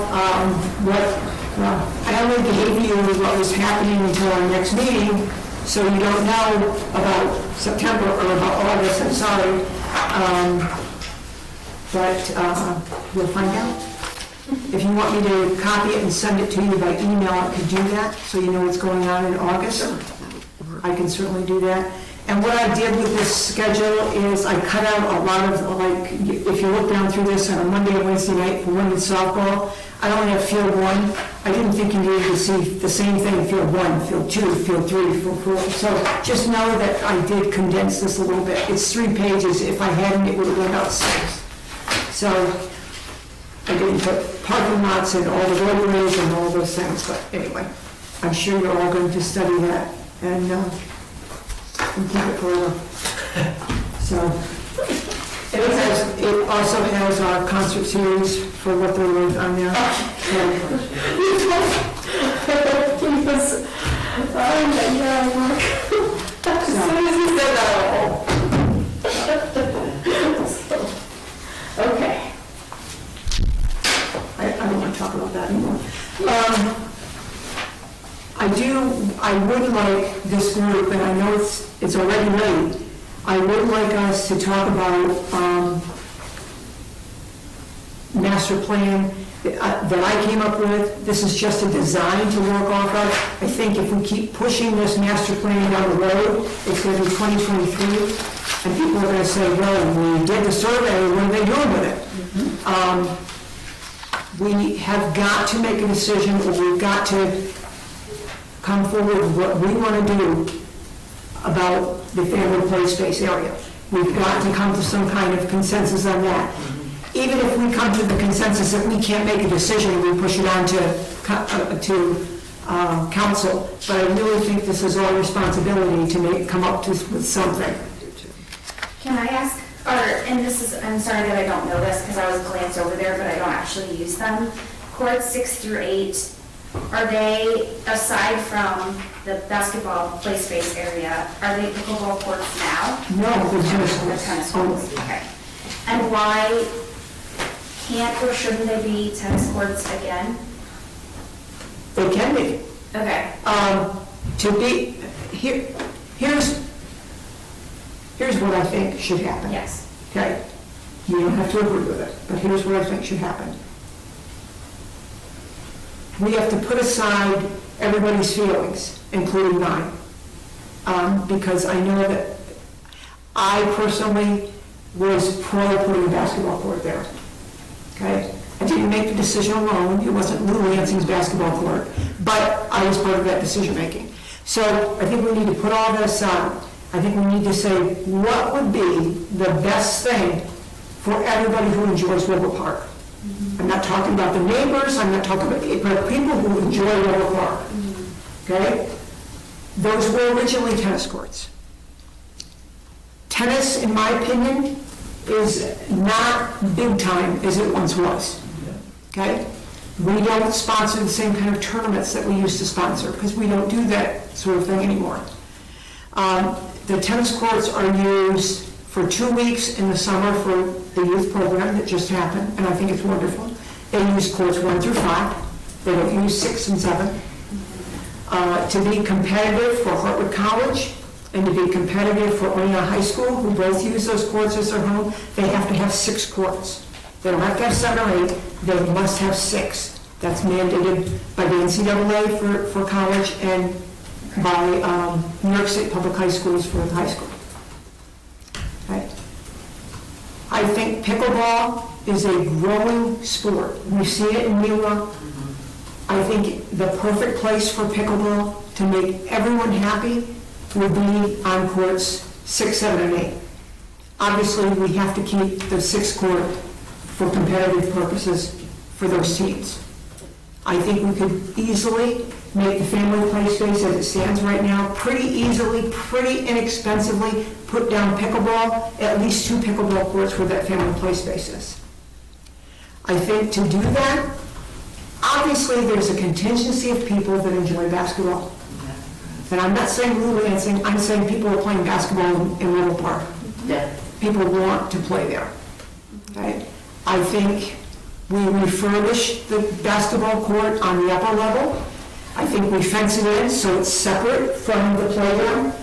I only gave you what was happening until our next meeting, so you don't know about September or about August, I'm sorry. But you'll find out. If you want me to copy it and send it to you by email, I could do that, so you know what's going on in August. I can certainly do that. And what I did with this schedule is I cut out a lot of, like, if you look down through this on a Monday and Wednesday night for women's softball, I only have field 1. I didn't think you needed to see the same thing in field 1, field 2, field 3, field 4. So just know that I did condense this a little bit. It's 3 pages. If I hadn't, it would have been about 6. So I didn't put parking lots and all the roadways and all those things, but anyway, I'm sure you're all going to study that and keep it forever. So, it also has our concert series for what they're doing on there. Oh my God, Mark. As soon as you said that, okay. I don't want to talk about that anymore. I would like this group, and I know it's already late, I would like us to talk about master plan that I came up with. This is just a design to work off of. I think if we keep pushing this master plan down the road, it's going to be 2023, and people are going to say, well, we did the survey, what are they doing with it? We have got to make a decision, or we've got to come forward with what we want to do about the family play space area. We've got to come to some kind of consensus on that. Even if we come to the consensus that we can't make a decision, we push it on to council. But I really think this is our responsibility to come up with something. Can I ask, and this is, I'm sorry that I don't know this because I was glanced over there, but I don't actually use them. Courts 6 through 8, are they, aside from the basketball play space area, are they pickleball courts now? No, they're They're tennis courts, okay. And why can't or shouldn't they be tennis courts again? They can be. Okay. To be, here's what I think should happen. Yes. Okay? You don't have to agree with it, but here's what I think should happen. We have to put aside everybody's feelings, including mine, because I know that I personally was pro putting a basketball court there. Okay? I didn't make the decision alone. It wasn't Lou Lansing's basketball court, but I was part of that decision making. So I think we need to put all that aside. I think we need to say what would be the best thing for everybody who enjoys River Park. I'm not talking about the neighbors, I'm not talking about people who enjoy River Park. Okay? Those were originally tennis courts. Tennis, in my opinion, is not big time as it once was. Okay? We don't sponsor the same kind of tournaments that we used to sponsor because we don't do that sort of thing anymore. The tennis courts are used for 2 weeks in the summer for the youth program that just happened, and I think it's wonderful. They use courts 1 through 5. They don't use 6 and 7. To be competitive for Hartwood College and to be competitive for Oneonta High School, who both use those courts as their home, they have to have 6 courts. They don't have to have 7 or 8, they must have 6. That's mandated by the NCAA for college and by New York State Public High Schools for the high school. Okay. I think pickleball is a growing sport. We see it in Mila. I think the perfect place for pickleball to make everyone happy would be on courts 6, 7, and 8. Obviously, we have to keep the 6 court for competitive purposes for those teams. I think we could easily make the family play space as it stands right now, pretty easily, pretty inexpensively, put down pickleball, at least 2 pickleball courts where that family play space is. I think to do that, obviously there's a contingency of people that enjoy basketball. And I'm not saying Lou Lansing, I'm saying people are playing basketball in Little Park. Yeah. People want to play there. Okay? I think we refurbish the basketball court on the upper level. I think we fence it in so it's separate from the playground.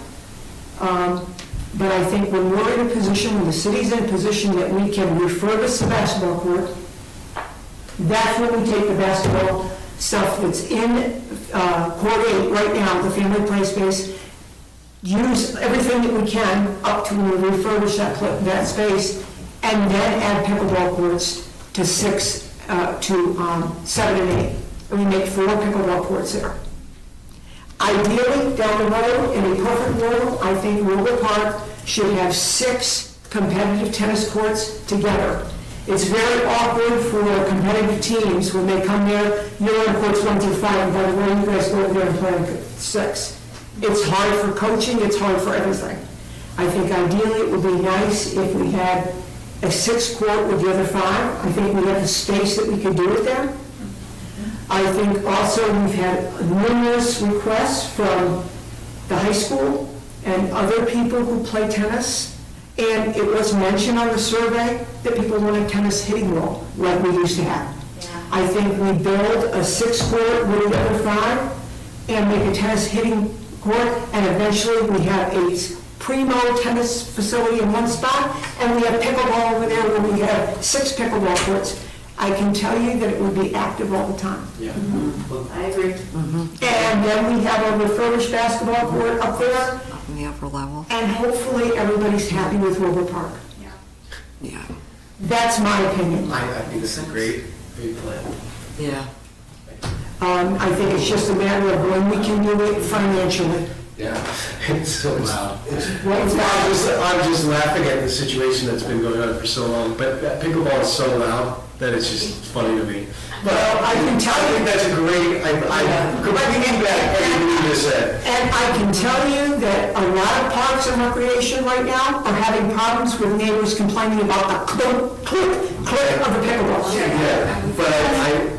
But I think when we're in a position, when the city's in a position that we can refurbish the basketball court, that's when we take the basketball stuff that's in Court 8 right now, the family play space, use everything that we can up to when we refurbish that space, and then add pickleball courts to 6, to 7 and 8. And we make 4 pickleball courts there. Ideally, down the road, in a perfect world, I think River Park should have 6 competitive tennis courts together. It's very awkward for competitive teams when they come there, you're on courts 1 through 5, and by the way, you guys go over there and play on 6. It's hard for coaching, it's hard for everything. I think ideally it would be nice if we had a 6 court with the other 5. I think we have the space that we could do it there. I think also we've had numerous requests from the high school and other people who play tennis. And it was mentioned on the survey that people want a tennis hitting wall like we used to have. Yeah. I think we build a 6 court with the other 5 and make a tennis hitting court, and eventually we have primo tennis facility in one spot, and we have pickleball over there where we have 6 pickleball courts. I can tell you that it would be active all the time. Yeah. I agree. And then we have a refurbished basketball court up there, Up in the upper level. and hopefully everybody's happy with Wilbur Park. Yeah. That's my opinion. I think this is a great plan. Yeah. I think it's just a matter of when we can do it financially. Yeah, it's so loud. What's that? I'm just laughing at the situation that's been going on for so long, but pickleball is so loud that it's just funny to me. But I can tell I think you, that's a great, I completely feedback everything you just said. and I can tell you that a lot of parks and recreation right now are having problems with neighbors complaining about the click, click, click of the pickleball. Yeah, but I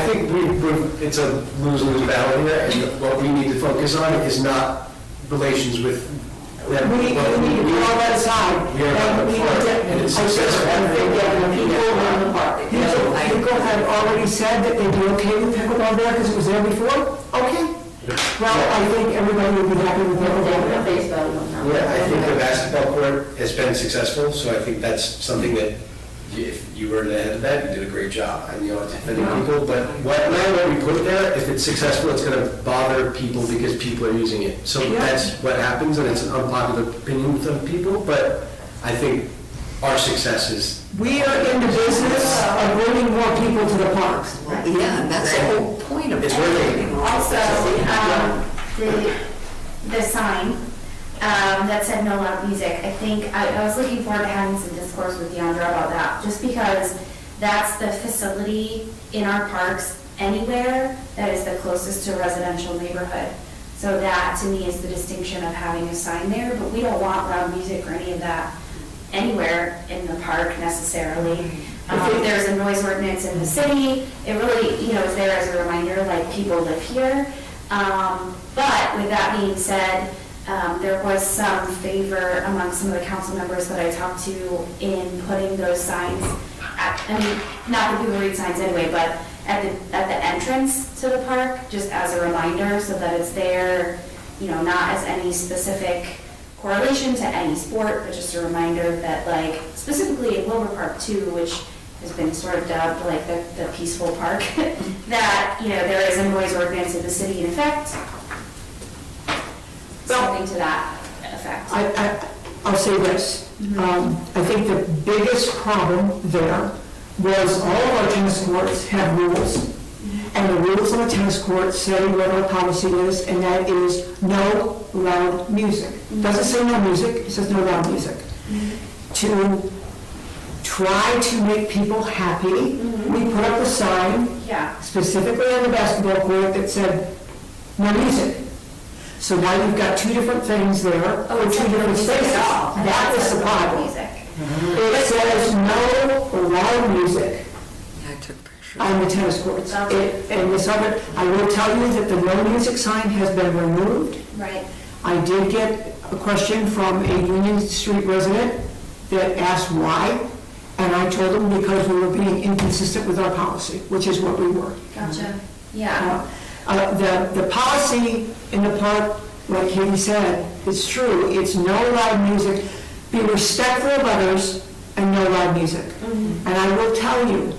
think it's a lose-lose battle here, and what we need to focus on is not relations with them. We need to put all that aside. We are not And we the park, need to- and it's I said, successful. People around the park. People have already said that they'd be okay with pickleball there because it was there before. Okay. Well, I think everybody would be happy with pickleball there. Baseball, no. Yeah, I think the basketball court has been successful, so I think that's something that if you were the head of that, you did a great job. And you know, defending people, but what we put there, if it's successful, it's gonna bother people because people are using it. So that's what happens, and it's an unpopular opinion with some people, but I think our success is. We are in the business of bringing more people to the parks. Yeah, and that's the whole point of it. It's working. Also, the sign that said no loud music, I think, I was looking forward to having some discourse with Deandra about that, just because that's the facility in our parks anywhere that is the closest to a residential neighborhood. So that, to me, is the distinction of having a sign there, but we don't want loud music or any of that anywhere in the park necessarily. There's a noise ordinance in the city, it really, is there as a reminder, like, people live here. But with that being said, there was some favor among some of the council members that I talked to in putting those signs at, not that people read signs anyway, but at the entrance to the park, just as a reminder, so that it's there, not as any specific correlation to any sport, but just a reminder that, like, specifically in Wilbur Park too, which has been sort of dubbed like the peaceful park, that, there is a noise ordinance in the city in effect. Something to that effect. I'll say this. I think the biggest problem there was all of our tennis courts have rules. And the rules on the tennis court say what our policy is, and that is no loud music. It doesn't say no music, it says no loud music. To try to make people happy, we put up a sign specifically on the basketball court that said no music. So now you've got 2 different things there, or 2 different spaces. That was the problem. It says no loud music Yeah, I took pictures. on the tennis courts. And this other, I will tell you that the no music sign has been removed. Right. I did get a question from a Union Street resident that asked why, and I told him because we were being inconsistent with our policy, which is what we were. Gotcha. Yeah. The policy in the park, like Katie said, is true. It's no loud music. Be respectful of others and no loud music. And I will tell you,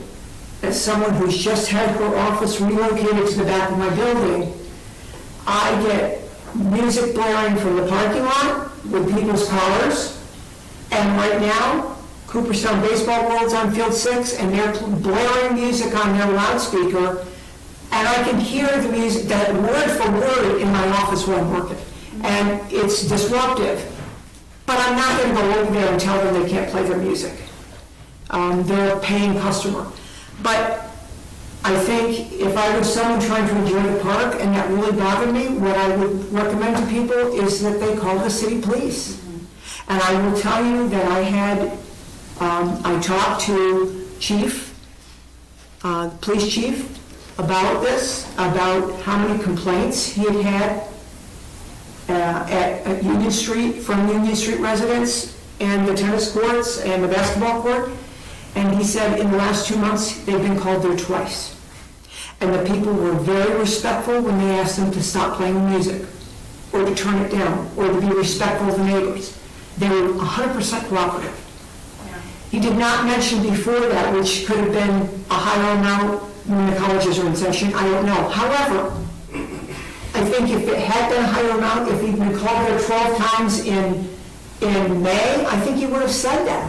as someone who's just had her office relocated to the back of my building, I get music blaring from the parking lot with people's cars. And right now, Cooperstown Baseball World's on Field 6, and they're blaring music on their loudspeaker. And I can hear the music, that word for word in my office while I'm working. And it's disruptive. But I'm not going to go over there and tell them they can't play their music. They're a paying customer. But I think if I was someone trying to enjoy the park and that really bothered me, what I would recommend to people is that they call the city police. And I will tell you that I talked to the police chief, about this, about how many complaints he had at Union Street, from Union Street residents, and the tennis courts and the basketball court. And he said in the last 2 months, they've been called there twice. And the people were very respectful when they asked them to stop playing music, or or to turn it down, or to be respectful of the neighbors. They were 100% cooperative. He did not mention before that, which could have been a higher amount when the colleges are in session, I don't know. However, I think if it had been a higher amount, if he'd been called there 12 times in May, I think he would have said that.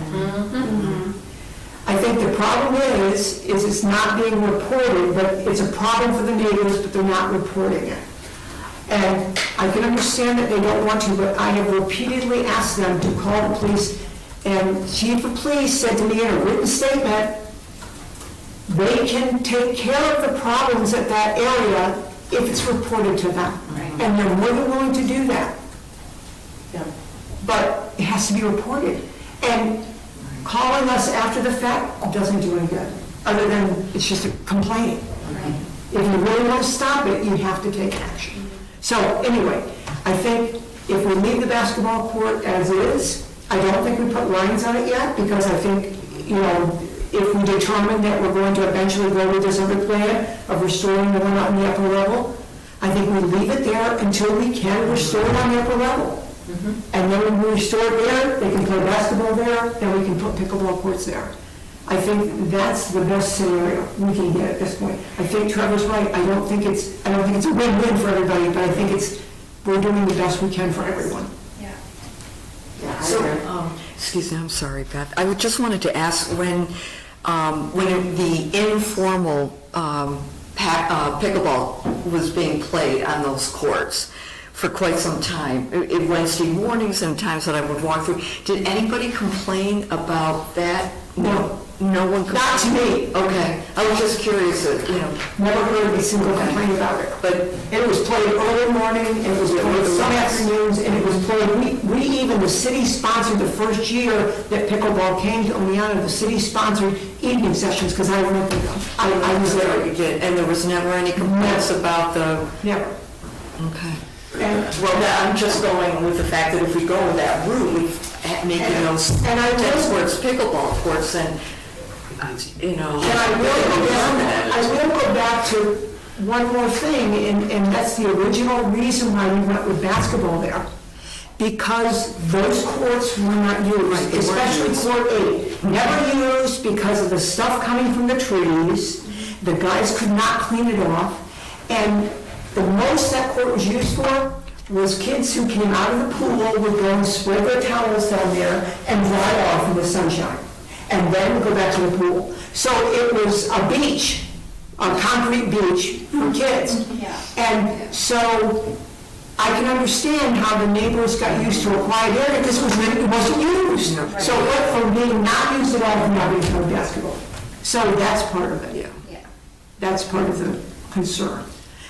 I think the problem is it's not being reported, but it's a problem for the neighbors, but they're not reporting it. And I can understand that they don't want to, but I have repeatedly asked them to call the police. And Chief of Police said to me in a written statement, they can take care of the problems at that area if it's reported to them. And they're more than willing to do that. But it has to be reported. And calling us after the fact doesn't do any good, other than it's just a complaint. If you really want to stop it, you have to take action. So anyway, I think if we leave the basketball court as is, I don't think we put lines on it yet, because I think, if we determine that we're going to eventually go with this other plan of restoring the one on the upper level, I think we leave it there until we can restore it on the upper level. And then when we restore it there, they can play basketball there, then we can put pickleball courts there. I think that's the best scenario we can get at this point. I think Trevor's right. I don't think it's a win-win for everybody, but I think we're doing the best we can for everyone. So, excuse me, I'm sorry, Beth. I just wanted to ask when the informal pickleball was being played on those courts for quite some time, Wednesday mornings and times that I would walk through, did anybody complain about that? No. No one complained? Not to me. Okay. I was just curious, Never heard a single complaint about it. But it was played early morning, and it was played some afternoons, and it was played, we even, the city sponsored the first year that pickleball came to Oneonta, the city sponsored evening sessions, because I went to them. I was there. You did, and there was never any complaints about the... Never. Okay. Well, I'm just going with the fact that if we go that route, Making those tennis courts pickleball courts, and And I will go back to one more thing, and that's the original reason why we went with basketball there. Because those courts were not used, especially court 8. Never used because of the stuff coming from the trees. The guys could not clean it off. And the most that court was used for was kids who came out of the pool would go and spread their towels down there and dry off in the sunshine. And then go back to the pool. So it was a beach, a concrete beach for kids. And so I can understand how the neighbors got used to a quiet area because it wasn't used. So it went from being not used at all to not being played basketball. So that's part of it. That's part of the concern.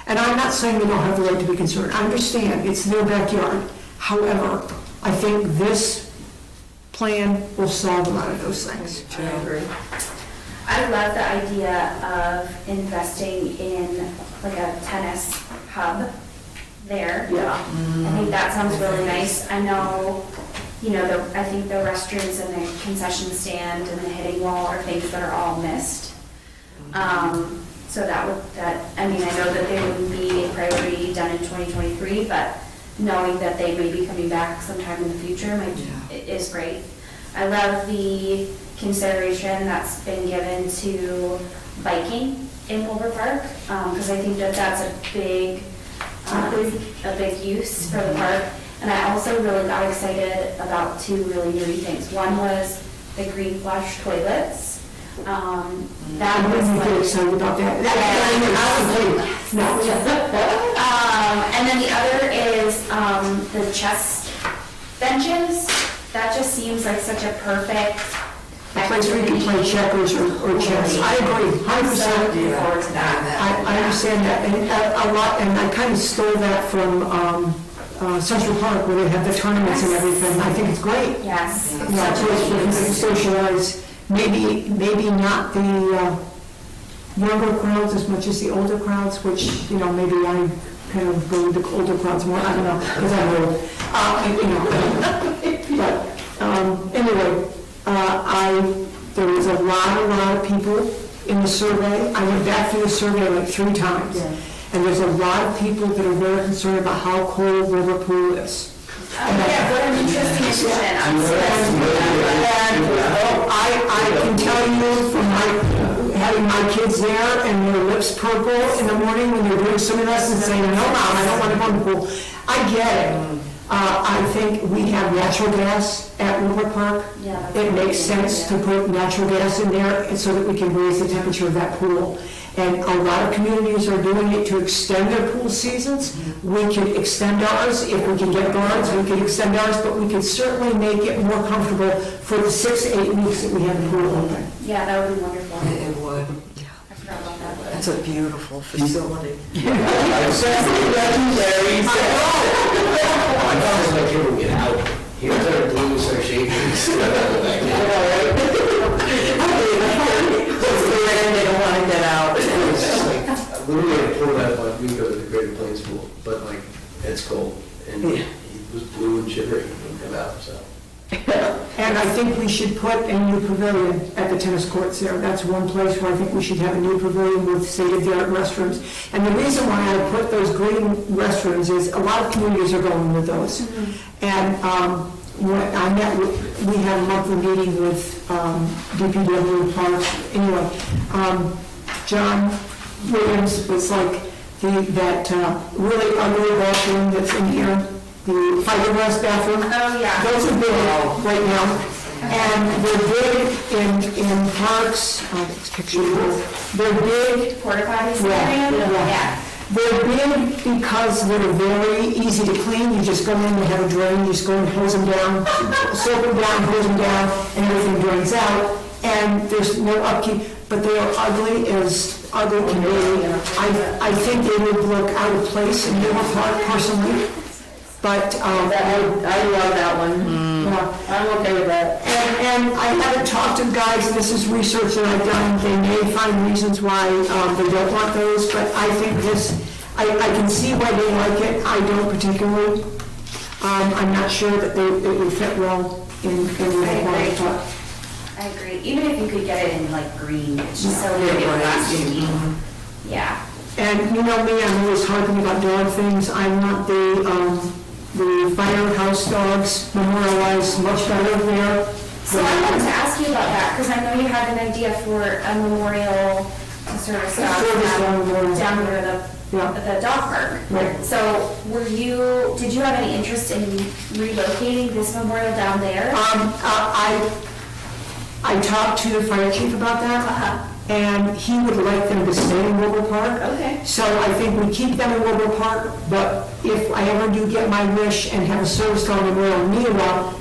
And I'm not saying they don't have the right to be concerned. I understand, it's their backyard. However, I think this plan will solve a lot of those things. I agree. I love the idea of investing in like a tennis hub there. I think that sounds really nice. I know, I think the restrooms and the concession stand and the hitting wall are things that are all missed. So I know that they wouldn't be a priority done in 2023, but knowing that they may be coming back sometime in the future is great. I love the consideration that's been given to biking in Wilbur Park, because I think that that's a big use for the park. And I also really got excited about two really new things. One was the green flush toilets. That was really excited about that. And then the other is the chess benches. That just seems like such a perfect a place where you can play checkers or chess. I agree, 100%. I understand that, and a lot, and I kind of stole that from Central Park where they have the tournaments and everything. I think it's great. Yes. Yeah, it's place where you can socialize. Maybe not the younger crowds as much as the older crowds, which, maybe I kind of go with the older crowds more, I don't know, because I'm old. But anyway, there was a lot of people in the survey. I went back through the survey like 3 times. And there's a lot of people that are very concerned about how cold River Pool is. Yeah, what an interesting addition. I'm so And I can tell you from having my kids there and their lips purple in the morning when they're doing swimming lessons saying, no, Mom, I don't want to go in the pool. I get it. I think we have natural gas at River Park. Yeah. It makes sense to put natural gas in there and so that we can raise the temperature of that pool. And a lot of communities are doing it to extend their pool seasons. We could extend ours, if we can get guards, we could extend ours, but we could certainly make it more comfortable for the 6 to 8 weeks that we have the pool open. Yeah, that would be wonderful. It would. I forgot about that. That's a beautiful facility. I thought it was like people get out. Here, they're blue associations. They don't want to get out. It's just like, literally, I pulled out like we go to the Greater Plains Pool, but like, it's cold. And he was blue and shivering when he came out, so. And I think we should put a new pavilion at the tennis courts there. That's one place where I think we should have a new pavilion with state-of-the-art restrooms. And the reason why I put those green restrooms is a lot of communities are going with those. And when I met with, we had a monthly meeting with DPW Parks. Anyway, John Williams was like that really ugly bathroom that's in here. The fiberglass bathroom. Oh, yeah. Those are big right now. And they're big in parks, it's pictured here. They're big. Porta potties? Yeah. They're big because they're very easy to clean. You just go in, you have a drain, you just go and hose them down, soak them down, hose them down, and everything drains out. And there's no upkeep, but they are ugly as ugly can be. I think they would look out of place in River Park personally. But I love that one. yeah. I'm okay with that. And I haven't talked to guys, and this is research that I've done, they may find reasons why they don't want those, but I think this, I can see why they like it, I don't particularly. I'm not sure that it would fit well in the park. I agree. Even if you could get it in like green, it's just so weird. Yeah. And you know me, I'm always talking about dog things, I want the firehouse dogs memorialized much better there. So I wanted to ask you about that, because I know you had an idea for a memorial to sort of stop down near the dog park. Right. So did you have any interest in relocating this memorial down there? I talked to the fire chief about that, and he would like them to stay in Wilbur Park. Okay. So I think we keep them in Wilbur Park, but if I ever do get my wish and have a service dog memorial in Neowah,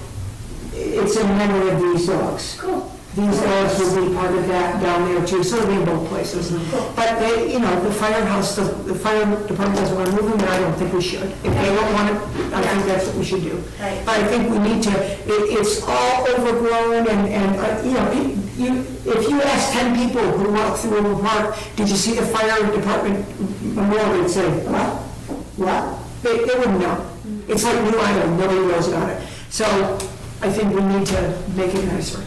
it's in memory of these dogs. Cool. These dogs will be part of that down there too, so it'll be in both places. But they, the firehouse, the fire department doesn't want to move them, and I don't think we should. If they don't want it, I think that's what we should do. Right. But I think we need to, it's all overgrown and if you ask 10 people who walk through Wilbur Park, did you see the fire department memorial, they'd say, what? They wouldn't know. It's like New Island, nobody knows about it. So I think we need to make it nicer.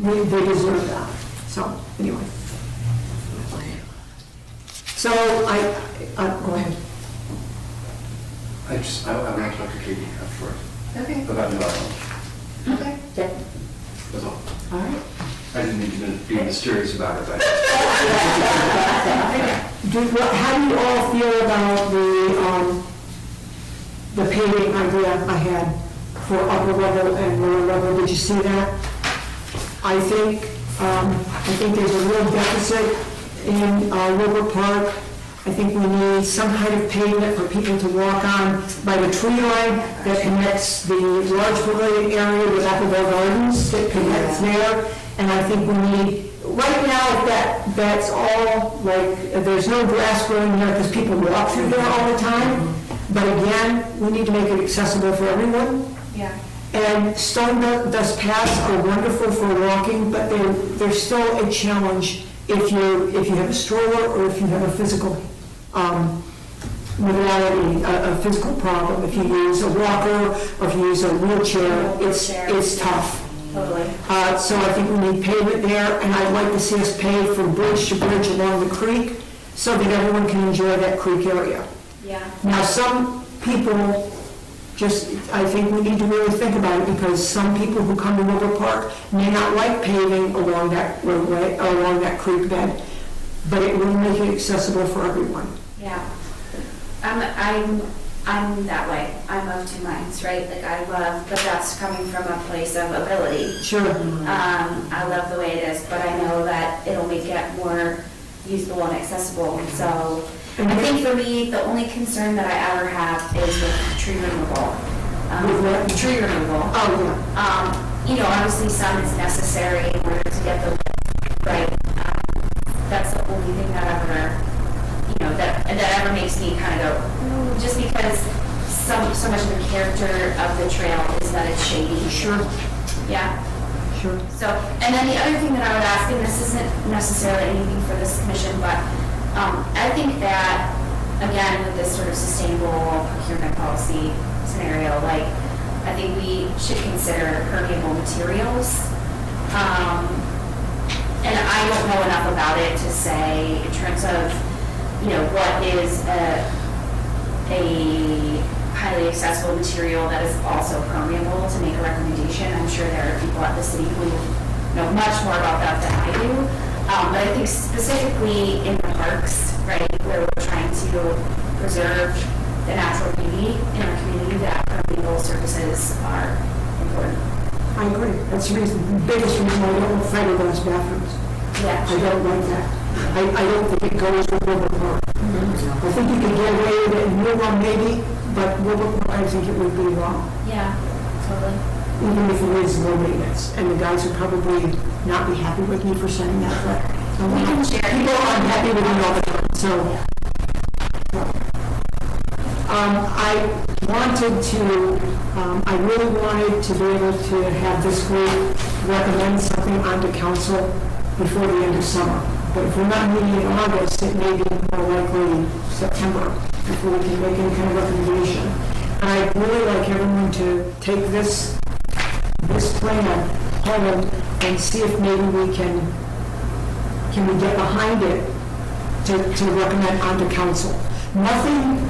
They deserve that. So, anyway. So, go ahead. I want to talk to Katie afterwards Okay. about New Island. Okay. That's all. All right. I didn't mean to be mysterious about it, but How do you all feel about the paving idea I had for upper level and lower level? Did you see that? I think there's a real deficit in River Park. I think we need some kind of pavement for people to walk on by the tree line that connects the large pavilion area with Applebell Gardens, that connects there. And I think we need, right now, that's all, like, there's no grass growing there because people walk through there all the time. But again, we need to make it accessible for everyone. Yeah. And stone dust paths are wonderful for walking, but they're still a challenge if you have a stroller or if you have a physical modality, a physical problem. If you use a walker or if you use a wheelchair, it's tough. Totally. So I think we need pavement there, and I'd like to see us pave from bridge to bridge along the creek so that everyone can enjoy that creek area. Yeah. Now, some people I think we need to really think about it, because some people who come to River Park may not like paving along that roadway, along that creek bed, but it will make it accessible for everyone. Yeah. I'm that way. I'm of two minds, right? Like I love, but that's coming from a place of ability. Sure. I love the way it is, but I know that it'll make it more usable and accessible. So I think for me, the only concern that I ever have is with tree removal. With what? Tree removal. Oh, yeah. You know, obviously some is necessary in order to get the lift right. That's the only thing that ever, you know, that ever makes me kind of go, ooh, just because so much of the character of the trail is that it's shady. Sure. Yeah. Sure. So, and then the other thing that I would ask, and this isn't necessarily anything for this commission, but I think that, again, with this sort of sustainable procurement policy scenario, like, I think we should consider permeable materials. And I don't know enough about it to say in terms of, you know, what is a highly accessible material that is also permeable to make a recommendation. I'm sure there are people at the city who know much more about that than I do. But I think specifically in the parks, right, where we're trying to preserve the natural beauty in our community, that permeable surfaces are important. I agree. That's the biggest reason I don't like fiberglass bathrooms. Yeah. I don't like that. I don't think it goes with River Park. I think you can get away with it in River maybe, but River Park, I think it would be wrong. Yeah, totally. Even if it is low maintenance. And the guys would probably not be happy with me for saying that, but We can share. people aren't happy with me all the time, so. I really wanted to be able to have this group recommend something onto council before the end of summer. But if we're not meeting in August, it may be more likely September before we can make any kind of recommendation. And I'd really like everyone to take this plan home and see if maybe we can we get behind it to recommend onto council. Nothing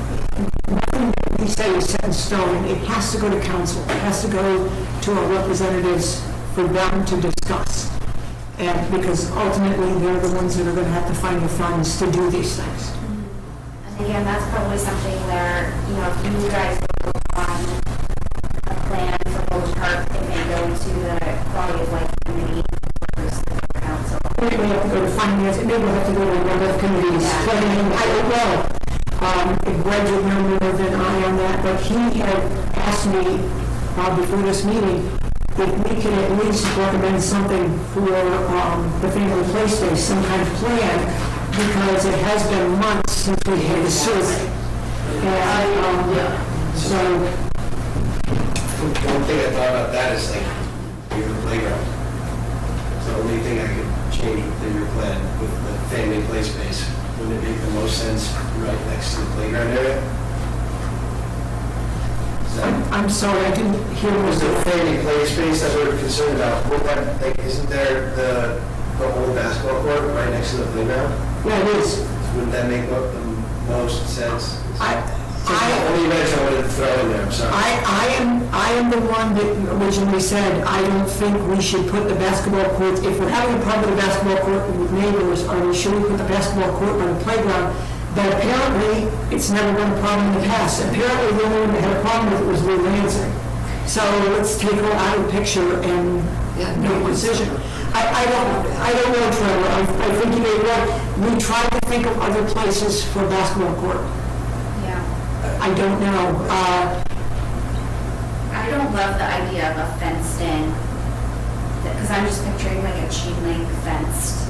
that we say is set in stone. It has to go to council. It has to go to our representatives for them to discuss. And because ultimately they're the ones that are going to have to find the funds to do these things. And again, that's probably something where, you know, if you guys go on a plan for Boulder Park, it may go into the quality of life committee versus the council. It may have to go to finance, it may have to go to a number of committees, planning, I don't know. Greg would know more than I on that, but he had asked me before this meeting if we can at least recommend something for the family play space, some kind of plan, because it has been months since we had the survey. And so. One thing I thought about that is like your playground. It's the only thing I could change within your plan with the family play space. Wouldn't it make the most sense right next to the playground area? I'm sorry, I didn't hear what Was was the the family play space that we're concerned about? Like, isn't there the old basketball court right next to the playground? Yeah, it is. Wouldn't that make the most sense? I Only mention I wanted to throw in there, I'm sorry. I am the one that originally said, I don't think we should put the basketball courts, if we're having a problem with the basketball court with neighbors, should we put the basketball court on the playground? But apparently, it's never been a problem in the past. Apparently, the only one that had a problem with it was Lou Lansing. So let's take her out of the picture and make a decision. I don't know, Trevor. I think you may well. We tried to think of other places for a basketball court. Yeah. I don't know. I don't love the idea of a fenced in, because I'm just picturing like a chain link fenced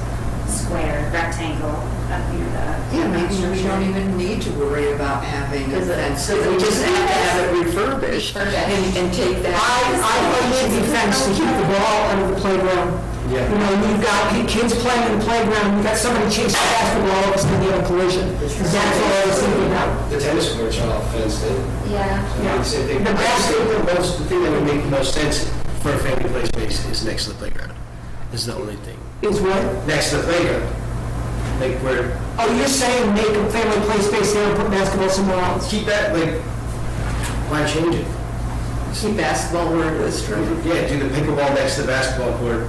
square rectangle up near the. Yeah, maybe we don't even need to worry about having a fence. We just have to have it refurbished and take that. I believe the fence to keep the ball out of the playground. Yeah. You know, you've got kids playing in the playground, you've got somebody chasing the basketball, it's going to be a collision. That's all I was thinking about. The tennis courts are all fenced in. Yeah. So the same thing. The thing that would make the most sense for a family play space is next to the playground. This is the only thing. Is what? Next to the playground. Like where Oh, you're saying make a family play space there and put basketball somewhere else? Keep that, like, why change it? Keep basketball where it is, true. Yeah, do the pickleball next to the basketball court,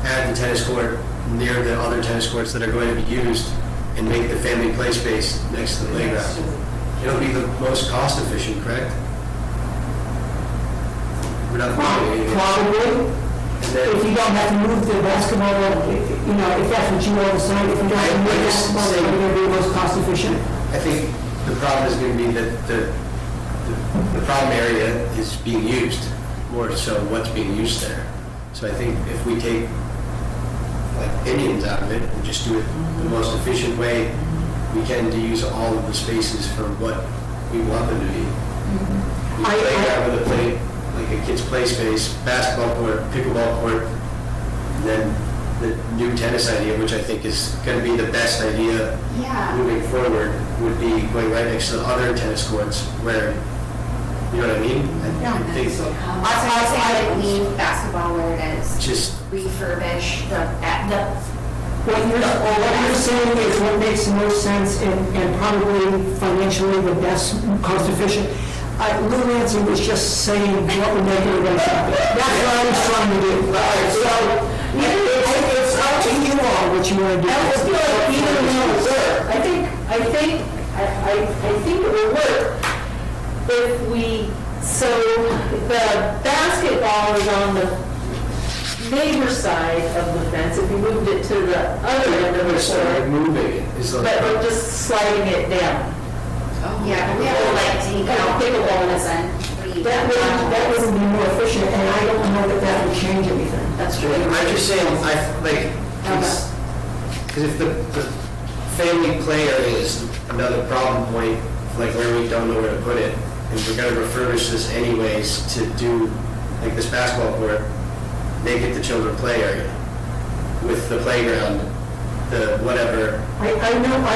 add the tennis court near the other tennis courts that are going to be used, and make the family play space next to the playground. It'll be the most cost efficient, correct? We're not moving anything. Probably. And If you then, don't have to move the basketball, you know, if that's what you all decide, if you don't have to move the basketball, then you're going to be most cost efficient. I think the problem is going to be that the problem area is being used, more so what's being used there. So I think if we take like opinions out of it and just do it the most efficient way we can to use all of the spaces for what we want them to be. We playground with a play, like a kid's play space, basketball court, pickleball court, and then the new tennis idea, which I think is going to be the best idea Yeah. moving forward, would be going right next to the other tennis courts where, you know what I mean? I think Also, I say like leave basketball where it is. just, Refurbish the What you're saying is what makes the most sense and probably financially the best, cost efficient. Lou Nancy was just saying what would make it a better shopping. That's what I was trying to do. So, it's up to you all what you want to do. I feel like even though it work, I think it will work if we, so the basketball is on the neighbor side of the fence, if you moved it to the other end of the court, moving it is the but we're just sliding it down. Yeah, but we have to like take out Pickleball is and That would be more efficient, and I don't know that would change anything. That's true. I'm just saying, because if the family play area is another problem point, like where we don't know where to put it, and we're gonna refurbish this anyways to do, like this basketball court, make it the children play area with the playground, the whatever. I know, I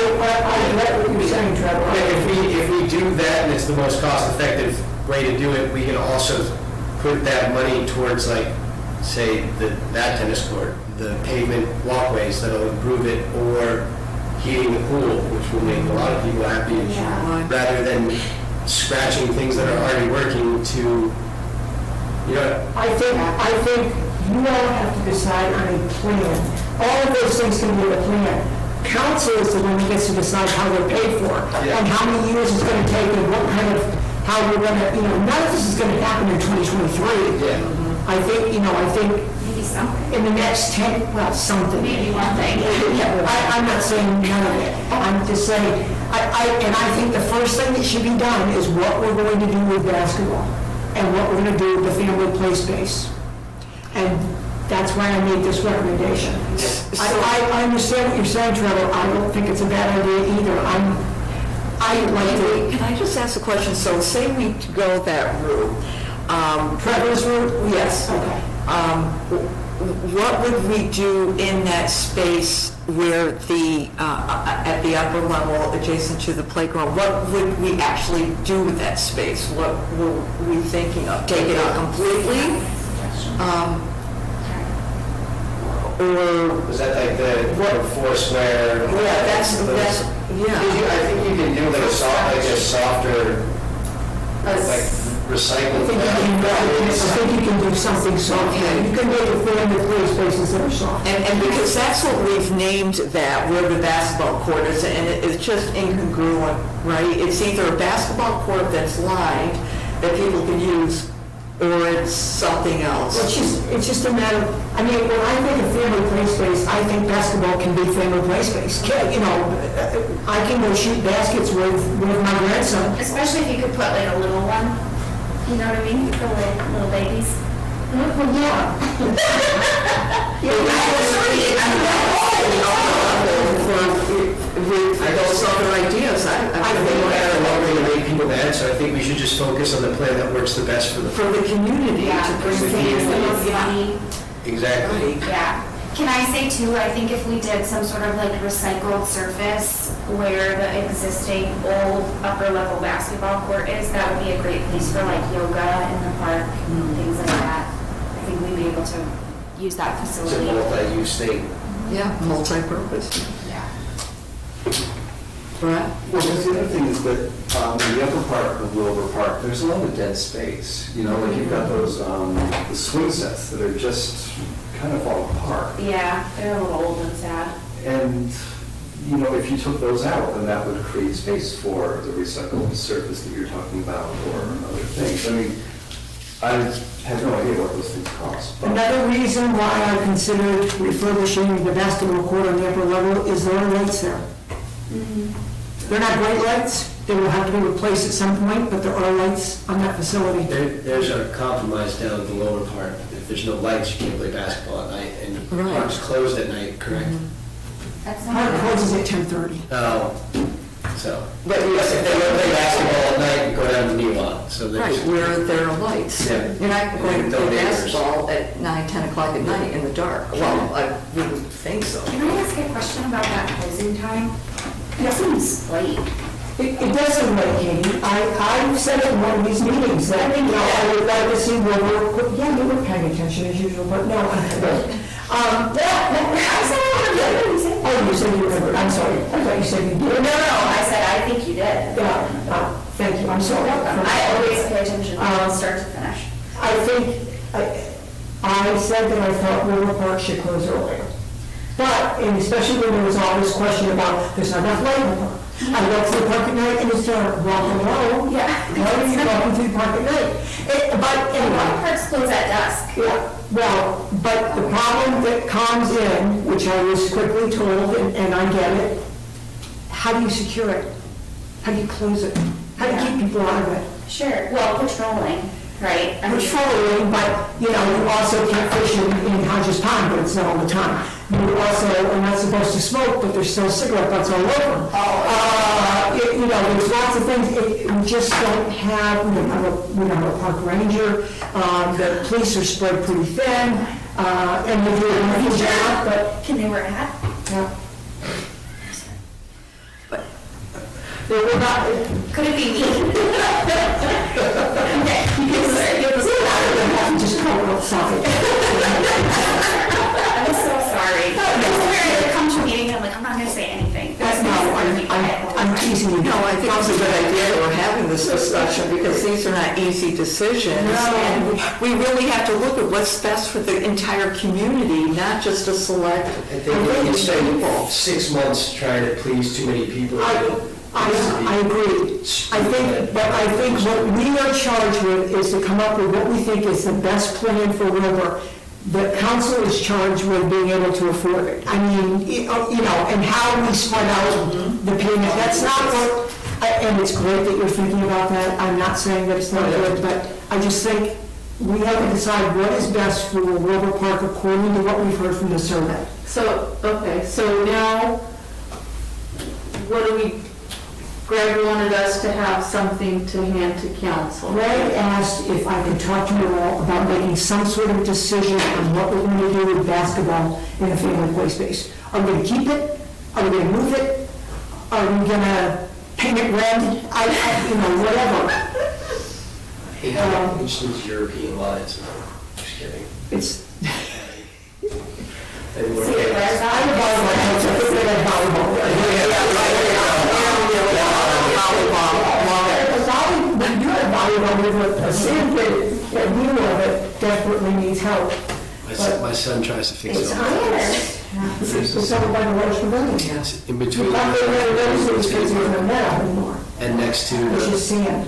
get what you're saying, Trevor. If we do that and it's the most cost-effective way to do it, we can also put that money towards like, say, that tennis court, the pavement walkways that'll improve it, or heating the pool, which will make a lot of people happy, rather than scratching things that are already working to, you know. I think you all have to decide on a plan. All of those things can be a plan. Council is the one that gets to decide how they're paid for, and how many years it's gonna take, and what kind of, how we're gonna, none of this is gonna happen in 2023. Yeah. I think maybe something. in the next 10, well, something. Maybe one thing. Yeah, I'm not saying none of it. I'm just saying, I think the first thing that should be done is what we're going to do with basketball and what we're going to do with the family play space. And that's why I made this recommendation. I understand what you're saying, Trevor. I don't think it's a bad idea either. Can I just ask a question? So say we go that route. Trevor's route? Yes. Okay. What would we do in that space where at the upper level adjacent to the playground? What would we actually do with that space? What were we thinking of? Take it out completely? Or, Was that like the four square? yeah, that's, I think you can do like a softer, like recycled. I think you can do something soft. Okay. You can make a family play spaces that are soft. And because that's what we've named that, where the basketball court is, and it's just incongruent, right? It's either a basketball court that's lined that people can use, or it's something else. It's just a matter, when I think of family play space, I think basketball can be family play space. I can go shoot baskets with my grandson. Especially if you could put like a little one, you know what I mean? For like little babies. Well, yeah. For those other ideas, I I think think we're at a level to make people mad, so I think we should just focus on the plan that works the best for the. for the community to bring The most the money. Exactly. Yeah. Can I say too, I think if we did some sort of like recycled surface where the existing old upper level basketball court is, that would be a great place for like yoga in the park, things like that. I think we'd be able to use that It's a facility. multi-use thing. Yeah, multi-purpose. Yeah. Brett? Well, because the other thing is that in the upper part of Wilbur Park, there's a lot of dead space. You know, like you've got those the swing sets that are just kind of fall apart. Yeah, they're a little old and sad. And, you know, if you took those out, then that would create space for the recycled surface that you're talking about or other things. I mean, I have no idea what those things cost. But Another reason why I considered refurbishing the basketball court on the upper level is there are lights there. They're not great lights, they will have to be replaced at some point, but there are lights on that facility. There's a compromise down at the lower part. If there's no lights, you can't play basketball at night, and the Right. park's closed at night, correct? That's Park not closes at 10:30. Oh, so. But you If they want to play basketball at night, you go down to Milan, so Right, there's. where there are lights. Yeah. You're not going to No play neighbors. basketball at 9, 10 o'clock at night in the dark. Well, I wouldn't think so. Can I ask a question about that closing time? It seems late. It doesn't make Katie. I said in one of these meetings that, you know, I would like to see where we're, yeah, you were paying attention as usual, but no, I didn't. Oh, you said you remembered, I'm sorry. I thought you said you did. No, I said I think you did. Yeah, thank you, I'm sorry. I always pay attention from start to finish. I think, I said that I thought River Park should close earlier. But, and especially when there was all this question about, there's not enough light in the park. I went to the park at night and it's dark, well, hello. Yeah. Why are you walking through the park at night? But A lot of anyway, parks close at dusk. yeah, well, but the problem that comes in, which I was quickly told, and I get it, how do you secure it? How do you close it? How do you keep people out of it? Sure, well, patrolling, right? I mean, Patrolling, but, you know, you also can't fish in Hodges Pond, but it's not all the time. You also are not supposed to smoke, but there's still cigarette butts all over. You know, there's lots of things, we just don't have, we don't have a park ranger, the police are spread pretty thin, and they do a wonderful job, but, Can they wear a hat? yeah. We're not, Could it be me? Okay. just go outside. I'm so sorry. I come to a meeting and I'm like, I'm not gonna say anything. I'm teasing you. No, I think it's a good idea that we're having this discussion because these are not easy decisions. And we really have to look at what's best for the entire community, not just a select. I think we can spend 6 months trying to please too many people. I agree. I think what we are charged with is to come up with what we think is the best plan for Wilbur. The council is charged with being able to afford it. I mean, you know, and how we spread out the payment, that's not what, and it's great that you're thinking about that. I'm not saying that it's not good, but I just think we have to decide what is best for Wilbur Park according to what we've heard from the survey. So, okay, so now, what do we, Greg wanted us to have something to hand to council. Greg asked if I could talk to you all about making some sort of decision on what we're going to do with basketball in the family play space. Are we going to keep it? Are we going to move it? Are we going to paint it red? You know, whatever. It just needs European lines. Just kidding. It's, And we're- See, there's I'm a volleyball coach, I think they have volleyball. You're a volleyball with a sand pit, that view of it desperately needs help. My son tries to fix It's it. iron. It's over by the Welsh Pavilion. Yes, in between, You probably never noticed it because you're in the meadow anymore. and next to, It's the- just sand.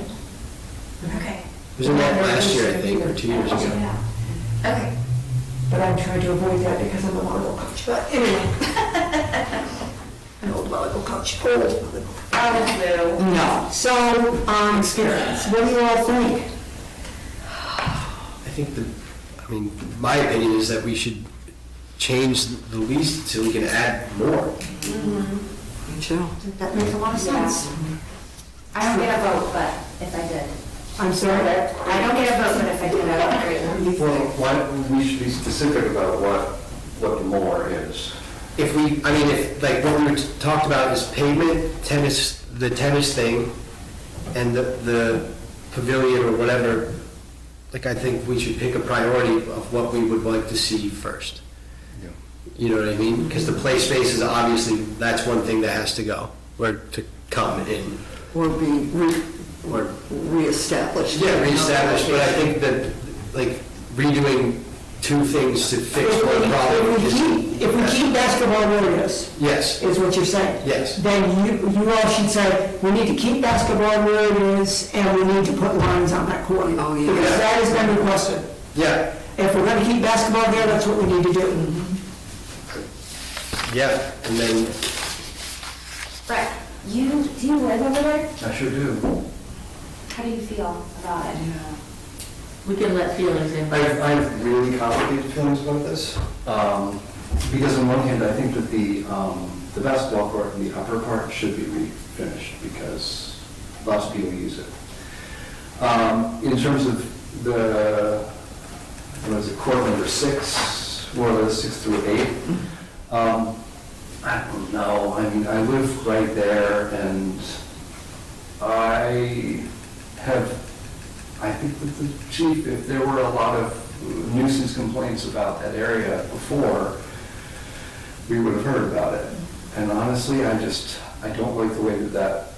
Okay. it was in that last year, I think, or 2 years ago. Okay. But I'm trying to avoid that because I'm a volleyball coach. But anyway. An old volleyball coach. No. So, what do you all think? I think my opinion is that we should change the lease so we can add more. Me too. That makes a lot of sense. I don't get a vote, but if I did. I'm sorry? I don't get a vote, but if I did, I would agree. Well, why, we should be specific about what the more is. If like what we talked about is pavement, tennis, the tennis thing, and the pavilion or whatever, like I think we should pick a priority of what we would like to see first. You know what I mean? Because the play space is obviously, that's one thing that has to go. Where to come in. Or be reestablished. Yeah, reestablished, but I think that, like, redoing two things to fix one problem is... If we keep basketball where it is, Yes, is what you're saying? yes. Then you all should say, we need to keep basketball where it is, and we need to put lines on that court. Oh, yeah. Because that has been requested. Yeah, If we're gonna keep basketball there, that's what we need to do. yeah, and then, Brett, do you live over there? I sure do. How do you feel about it? We can let feelings in. I have really complicated feelings about this, because on one hand, I think that the basketball court in the upper part should be refinished, because lots of people use it. In terms of the, what is it, court number 6, more or less 6 through 8, I don't know, I mean, I live right there, and I think that the chief, if there were a lot of nuisance complaints about that area before, we would have heard about it. And honestly, I don't like the way that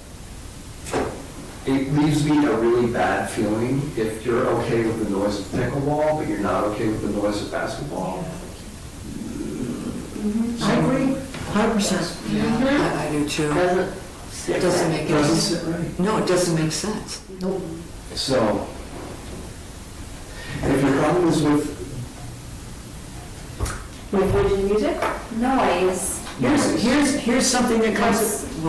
it leaves me a really bad feeling if you're okay with the noise of pickleball, but you're not okay with the noise of basketball. I agree, 100%. Yeah, I do too. It doesn't make Doesn't sense. sit right. No, it doesn't make sense. So, if your problem is with With music? Noise. Here's something that comes,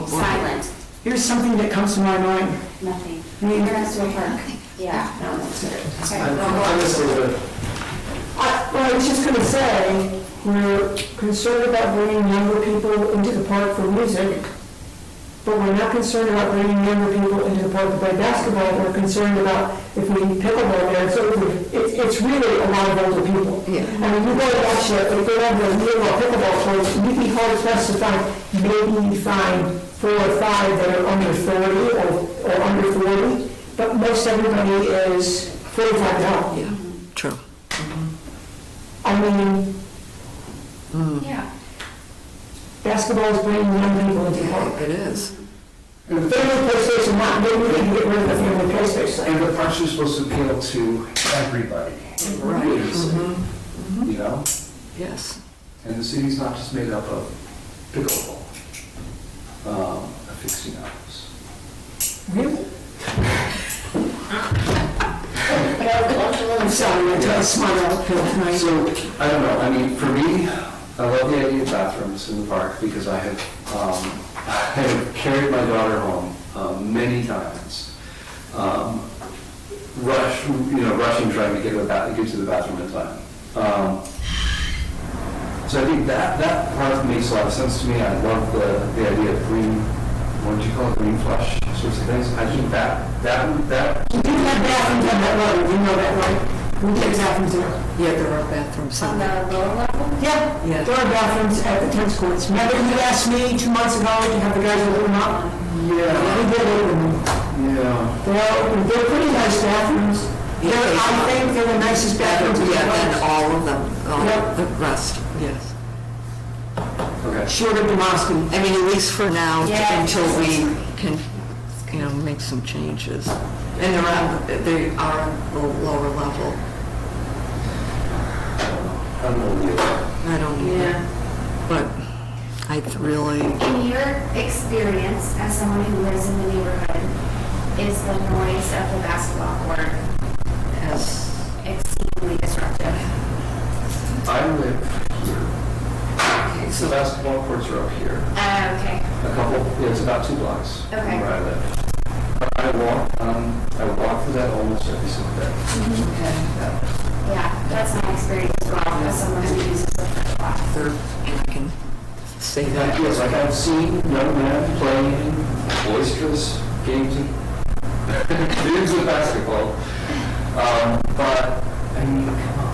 Silent. here's something that comes to my mind. Nothing. I mean- You're not still work. Yeah. No, that's it. Okay. Well, I was just gonna say, we're concerned about bringing younger people into the park for music, but we're not concerned about bringing younger people into the park to play basketball. We're concerned about if we pickleball there, so it's really a lot of older people. Yeah. I mean, you go and watch it, if they have the real pickleball courts, you'd be hard pressed to find, maybe you find 4 or 5 that are under 30 or under 40, but most everybody is 45 and up. Yeah, true. I mean, Yeah. basketball is bringing young people into the park. It is. Family PlayStation, not, maybe we can get rid of the family PlayStation. And the parks are supposed to appeal to everybody. Right. You know? Yes. And the city's not just made up of pickleball aficionados. Really? I'm sorry, I tried to smile out tonight. So, I don't know, I mean, for me, I love the idea of bathrooms in the park because I have carried my daughter home many times. Rushing, trying to get to the bathroom in time. So I think that part makes a lot of sense to me. I love the idea of green, what did you call it, green flush sorts of things. I think that. We do have bathrooms on that road, you know that, right? We take bathrooms there. Yeah, there are bathrooms On on the there. lower level? Yeah, Yeah. there are bathrooms at the tennis courts. Remember you asked me 2 months ago to have the guys open them up? Yeah, We did open them. yeah. They're pretty nice bathrooms. I think they're the nicest bathrooms in the Yeah, and world. all of them, Yep. the rest, yes. Okay. Short of the mosque. I mean, at least for now, Yeah. until we can, make some changes. And they are on the lower level. I don't know. I don't either. But I really, In your experience, as someone who lives in the neighborhood, is the noise of the basketball court as, exceedingly disruptive? I live here. So basketball courts are up here. Okay. A couple, yeah, it's about 2 blocks from Okay. where I live. I walk through that almost every single day. Yeah, that's my experience as well, as someone who uses it a lot. third, and I can say that. Yes, like I've seen young men playing boisterous games of basketball. But, I mean, come on.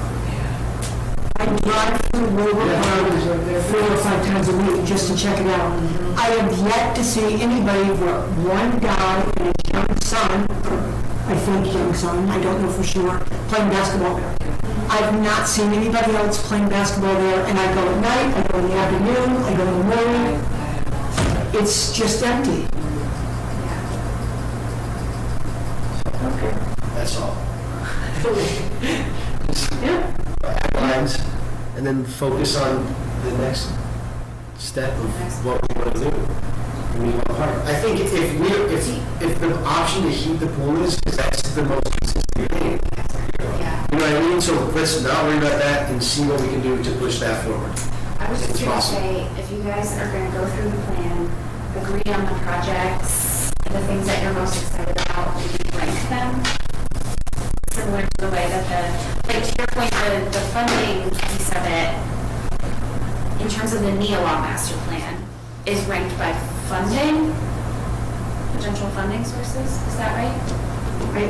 I drive through Wilbur Park 4 or 5 times a week just to check it out. I have yet to see anybody but one guy and his young son, I think young son, I don't know for sure, playing basketball there. I've not seen anybody else playing basketball there, and I go at night, I go in the afternoon, I go in the morning. It's just empty. Yeah. Lines, and then focus on the next step of what we want to do. I think if the option to heat the pool is, because that's the most consistent thing. Yeah. You know what I mean? So let's not worry about that and see what we can do to push that forward. I was just It's going to possible. say, if you guys are going to go through the plan, agree on the projects, the things that you're most excited about, maybe rank them. Similar to the way that like to your point, the funding piece of it, in terms of the NEOA master plan, is ranked by funding, potential funding sources, is that right?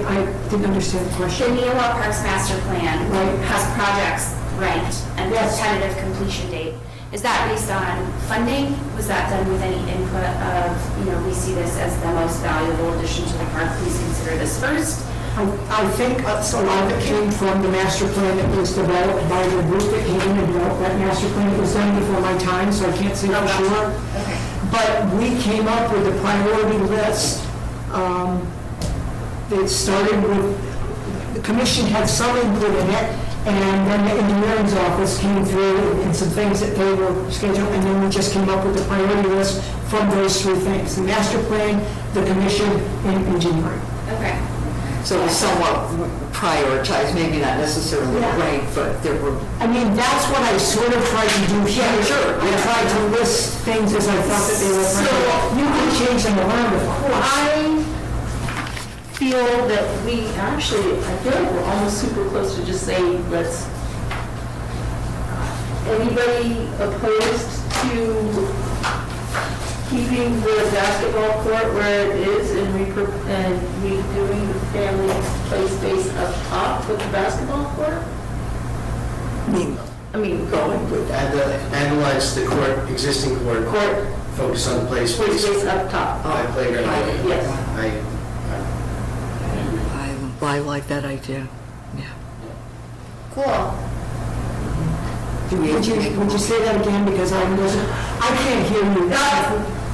I didn't understand the The question. NEOA Parks Master Plan has projects ranked and Yes. tentative completion date. Is that based on funding? Was that done with any input of, we see this as the most valuable addition to the park, please consider this first? I think a lot of it came from the master plan that was developed by the group that came in and developed that master plan. It was done before my time, so I can't say for sure. Okay. But we came up with a priority list. It started with, the commission had some input in it, and then the engineering's office came through and some things that they were scheduled, and then we just came up with the priority list from those three things: the master plan, the commission, and engineering. Okay. So it was somewhat prioritized, maybe not necessarily ranked, but there were. I mean, that's what I sort of tried to do here. Yeah, sure. I tried to list things as I thought that they were. So- You can change them around if you want. I feel that we actually, I feel like we're almost super close to just saying, let's, anybody opposed to keeping the basketball court where it is and redoing the family play space up top with the basketball court? I mean, going with that. Analyze the court, existing court. Court, Focus on play play space. space up top. Playground. Yes. I like that idea. Yeah. Cool. Would you say that again, because I can't hear you.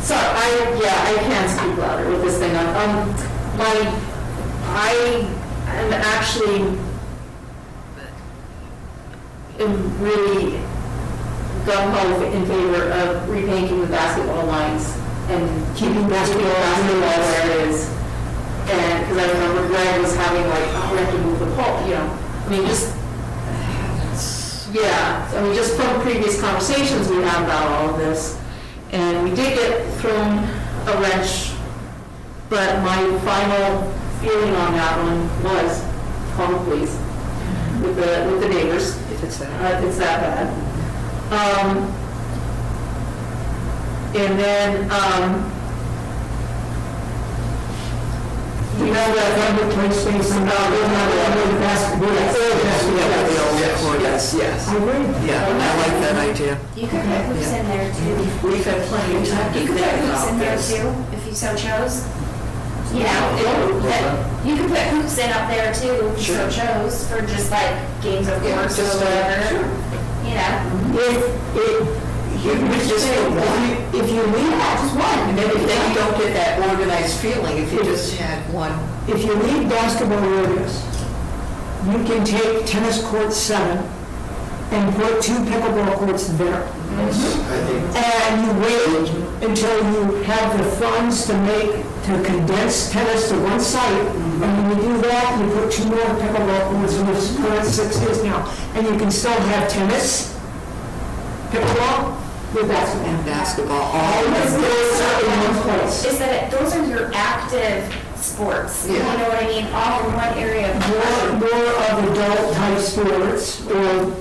Sorry, I can speak louder with this thing on. I am actually really gung-ho in favor of repainting the basketball lines and keeping basketball where it is. And, because I remember Greg was having like, oh, we have to move the pole, I mean, just, just from previous conversations we had about all of this. And we did get thrown a wrench, but my final feeling on that one was, call the police with the neighbors. If it's that. It's that bad. And then, you know that public play space and the basketball. Yes. I agree. Yeah, I like that idea. You could put hoops in there too. We've had plenty of time to You could think put hoops about in there this. too, if you so chose. You could put hoops in up there too, if you so chose, for just like games of course or whatever. If you leave, Just one, and then you don't get that organized feeling if you just had one. if you leave basketball where it is, you can take tennis court 7 and put 2 pickleball courts there. And you wait until you have the funds to condense tennis to one site. And when you do that, you put 2 more pickleball courts, which current 6 is now. And you can still have tennis, pickleball, with basketball. And basketball, All of those are in one place. Is that those are your active sports, you know Yeah. what I mean, all in one area of More of adult type sports or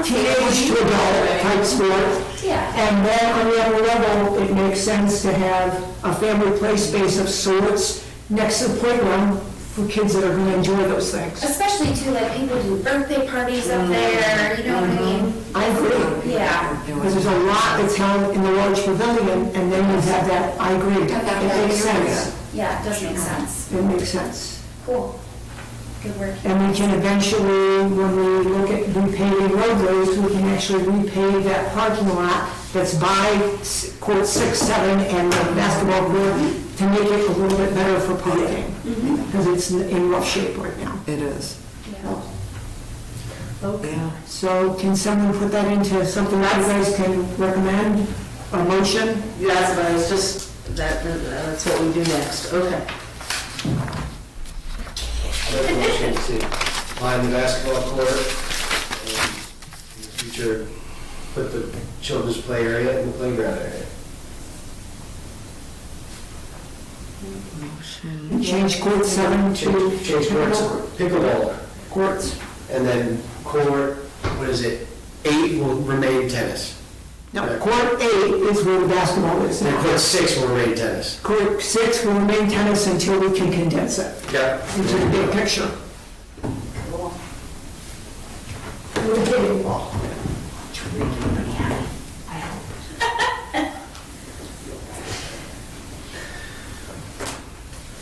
teenage to adult type sport. Yeah. And then on the other level, it makes sense to have a family play space of sorts next to the playground for kids that are going to enjoy those things. Especially too, like people do birthday parties up there, you know what I mean? I agree. Yeah. Because there's a lot that's held in the large pavilion, and then you have that, I agree. It makes sense. Yeah, it does make sense. It makes sense. Cool. Good work. And we can eventually, when we look at repaving roadways, we can actually repave that parking lot that's by court 6, 7, and the basketball court to make it a little bit better for parking. Because it's in rough shape right now. It is. Yeah. So can someone put that into something that you guys can recommend, a motion? That's what I was just, that's what we do next, okay. I make a motion to line the basketball court and in the future, put the children's play area in the playground area. Change court 7 to... Change courts, pickleball Courts. and then court, what is it, 8 will remain tennis. No, court 8 is where the basketball is And now. court 6 will remain tennis. Court 6 will remain tennis until we can condense it Yeah. into the big picture. With a big ball.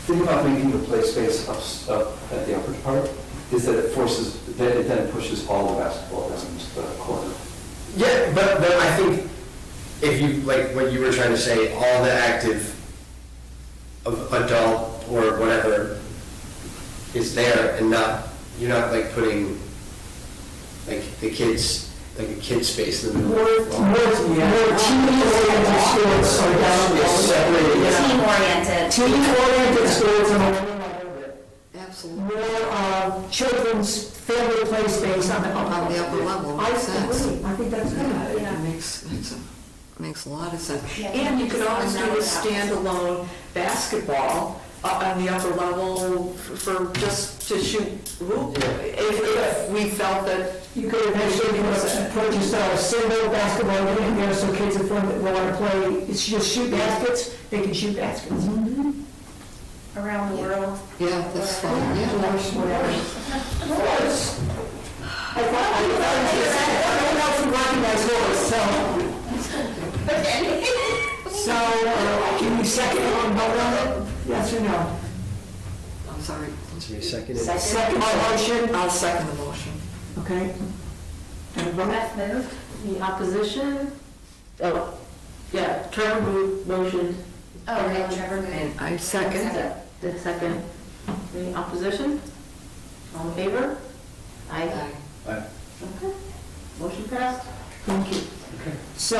Thing about making the play space up at the upper part is that it forces, that it then pushes all the basketball down into the corner. Yeah, but I think if you, like what you were trying to say, all the active of adult or whatever is there and not, you're not like putting like the kids, like a kid space in the middle. More team-oriented sports are down there. Team-oriented. Team-oriented sports are on Absolutely. more children's family play space on the upper On the upper level, I makes sense. agree. I think that's Yeah, good. it makes a lot of sense. Yeah. And you could always do a standalone basketball on the upper level for just to shoot hoop. If we felt that, You could eventually put just a single basketball in there so kids if they want to play, it's just shoot baskets, they can shoot baskets. Around the world. yeah, that's fine, yeah. Horse. I don't know if you recognize horse, so can you second it and vote on it? Yes or no? I'm sorry. Somebody second it? Second motion, I'll second the motion. okay. And a vote? Beth moved. Any opposition? Oh, yeah, Trevor moved, motion. Oh, right, Trevor moved. And I second. The second. Any opposition? All in favor? Aye. Aye. Okay, motion passed. Thank you. So,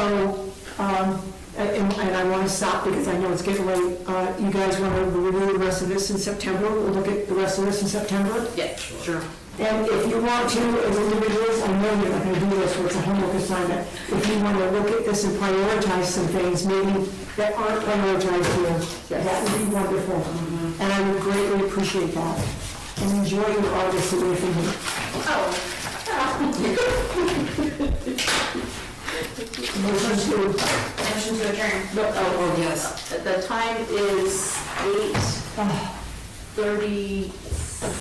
and I want to stop because I know it's getting late. You guys want to review the rest of this in September? We'll look at the rest of this in September? Yes. Sure. And if you want to, as individuals, I know you're not going to do this, so it's a homework assignment. If you want to look at this and prioritize some things, maybe that aren't prioritized here, that would be wonderful. And I would greatly appreciate that. And enjoy your August away from here. Motion to Motion to adjourn. Oh, yes. The time is 8:36.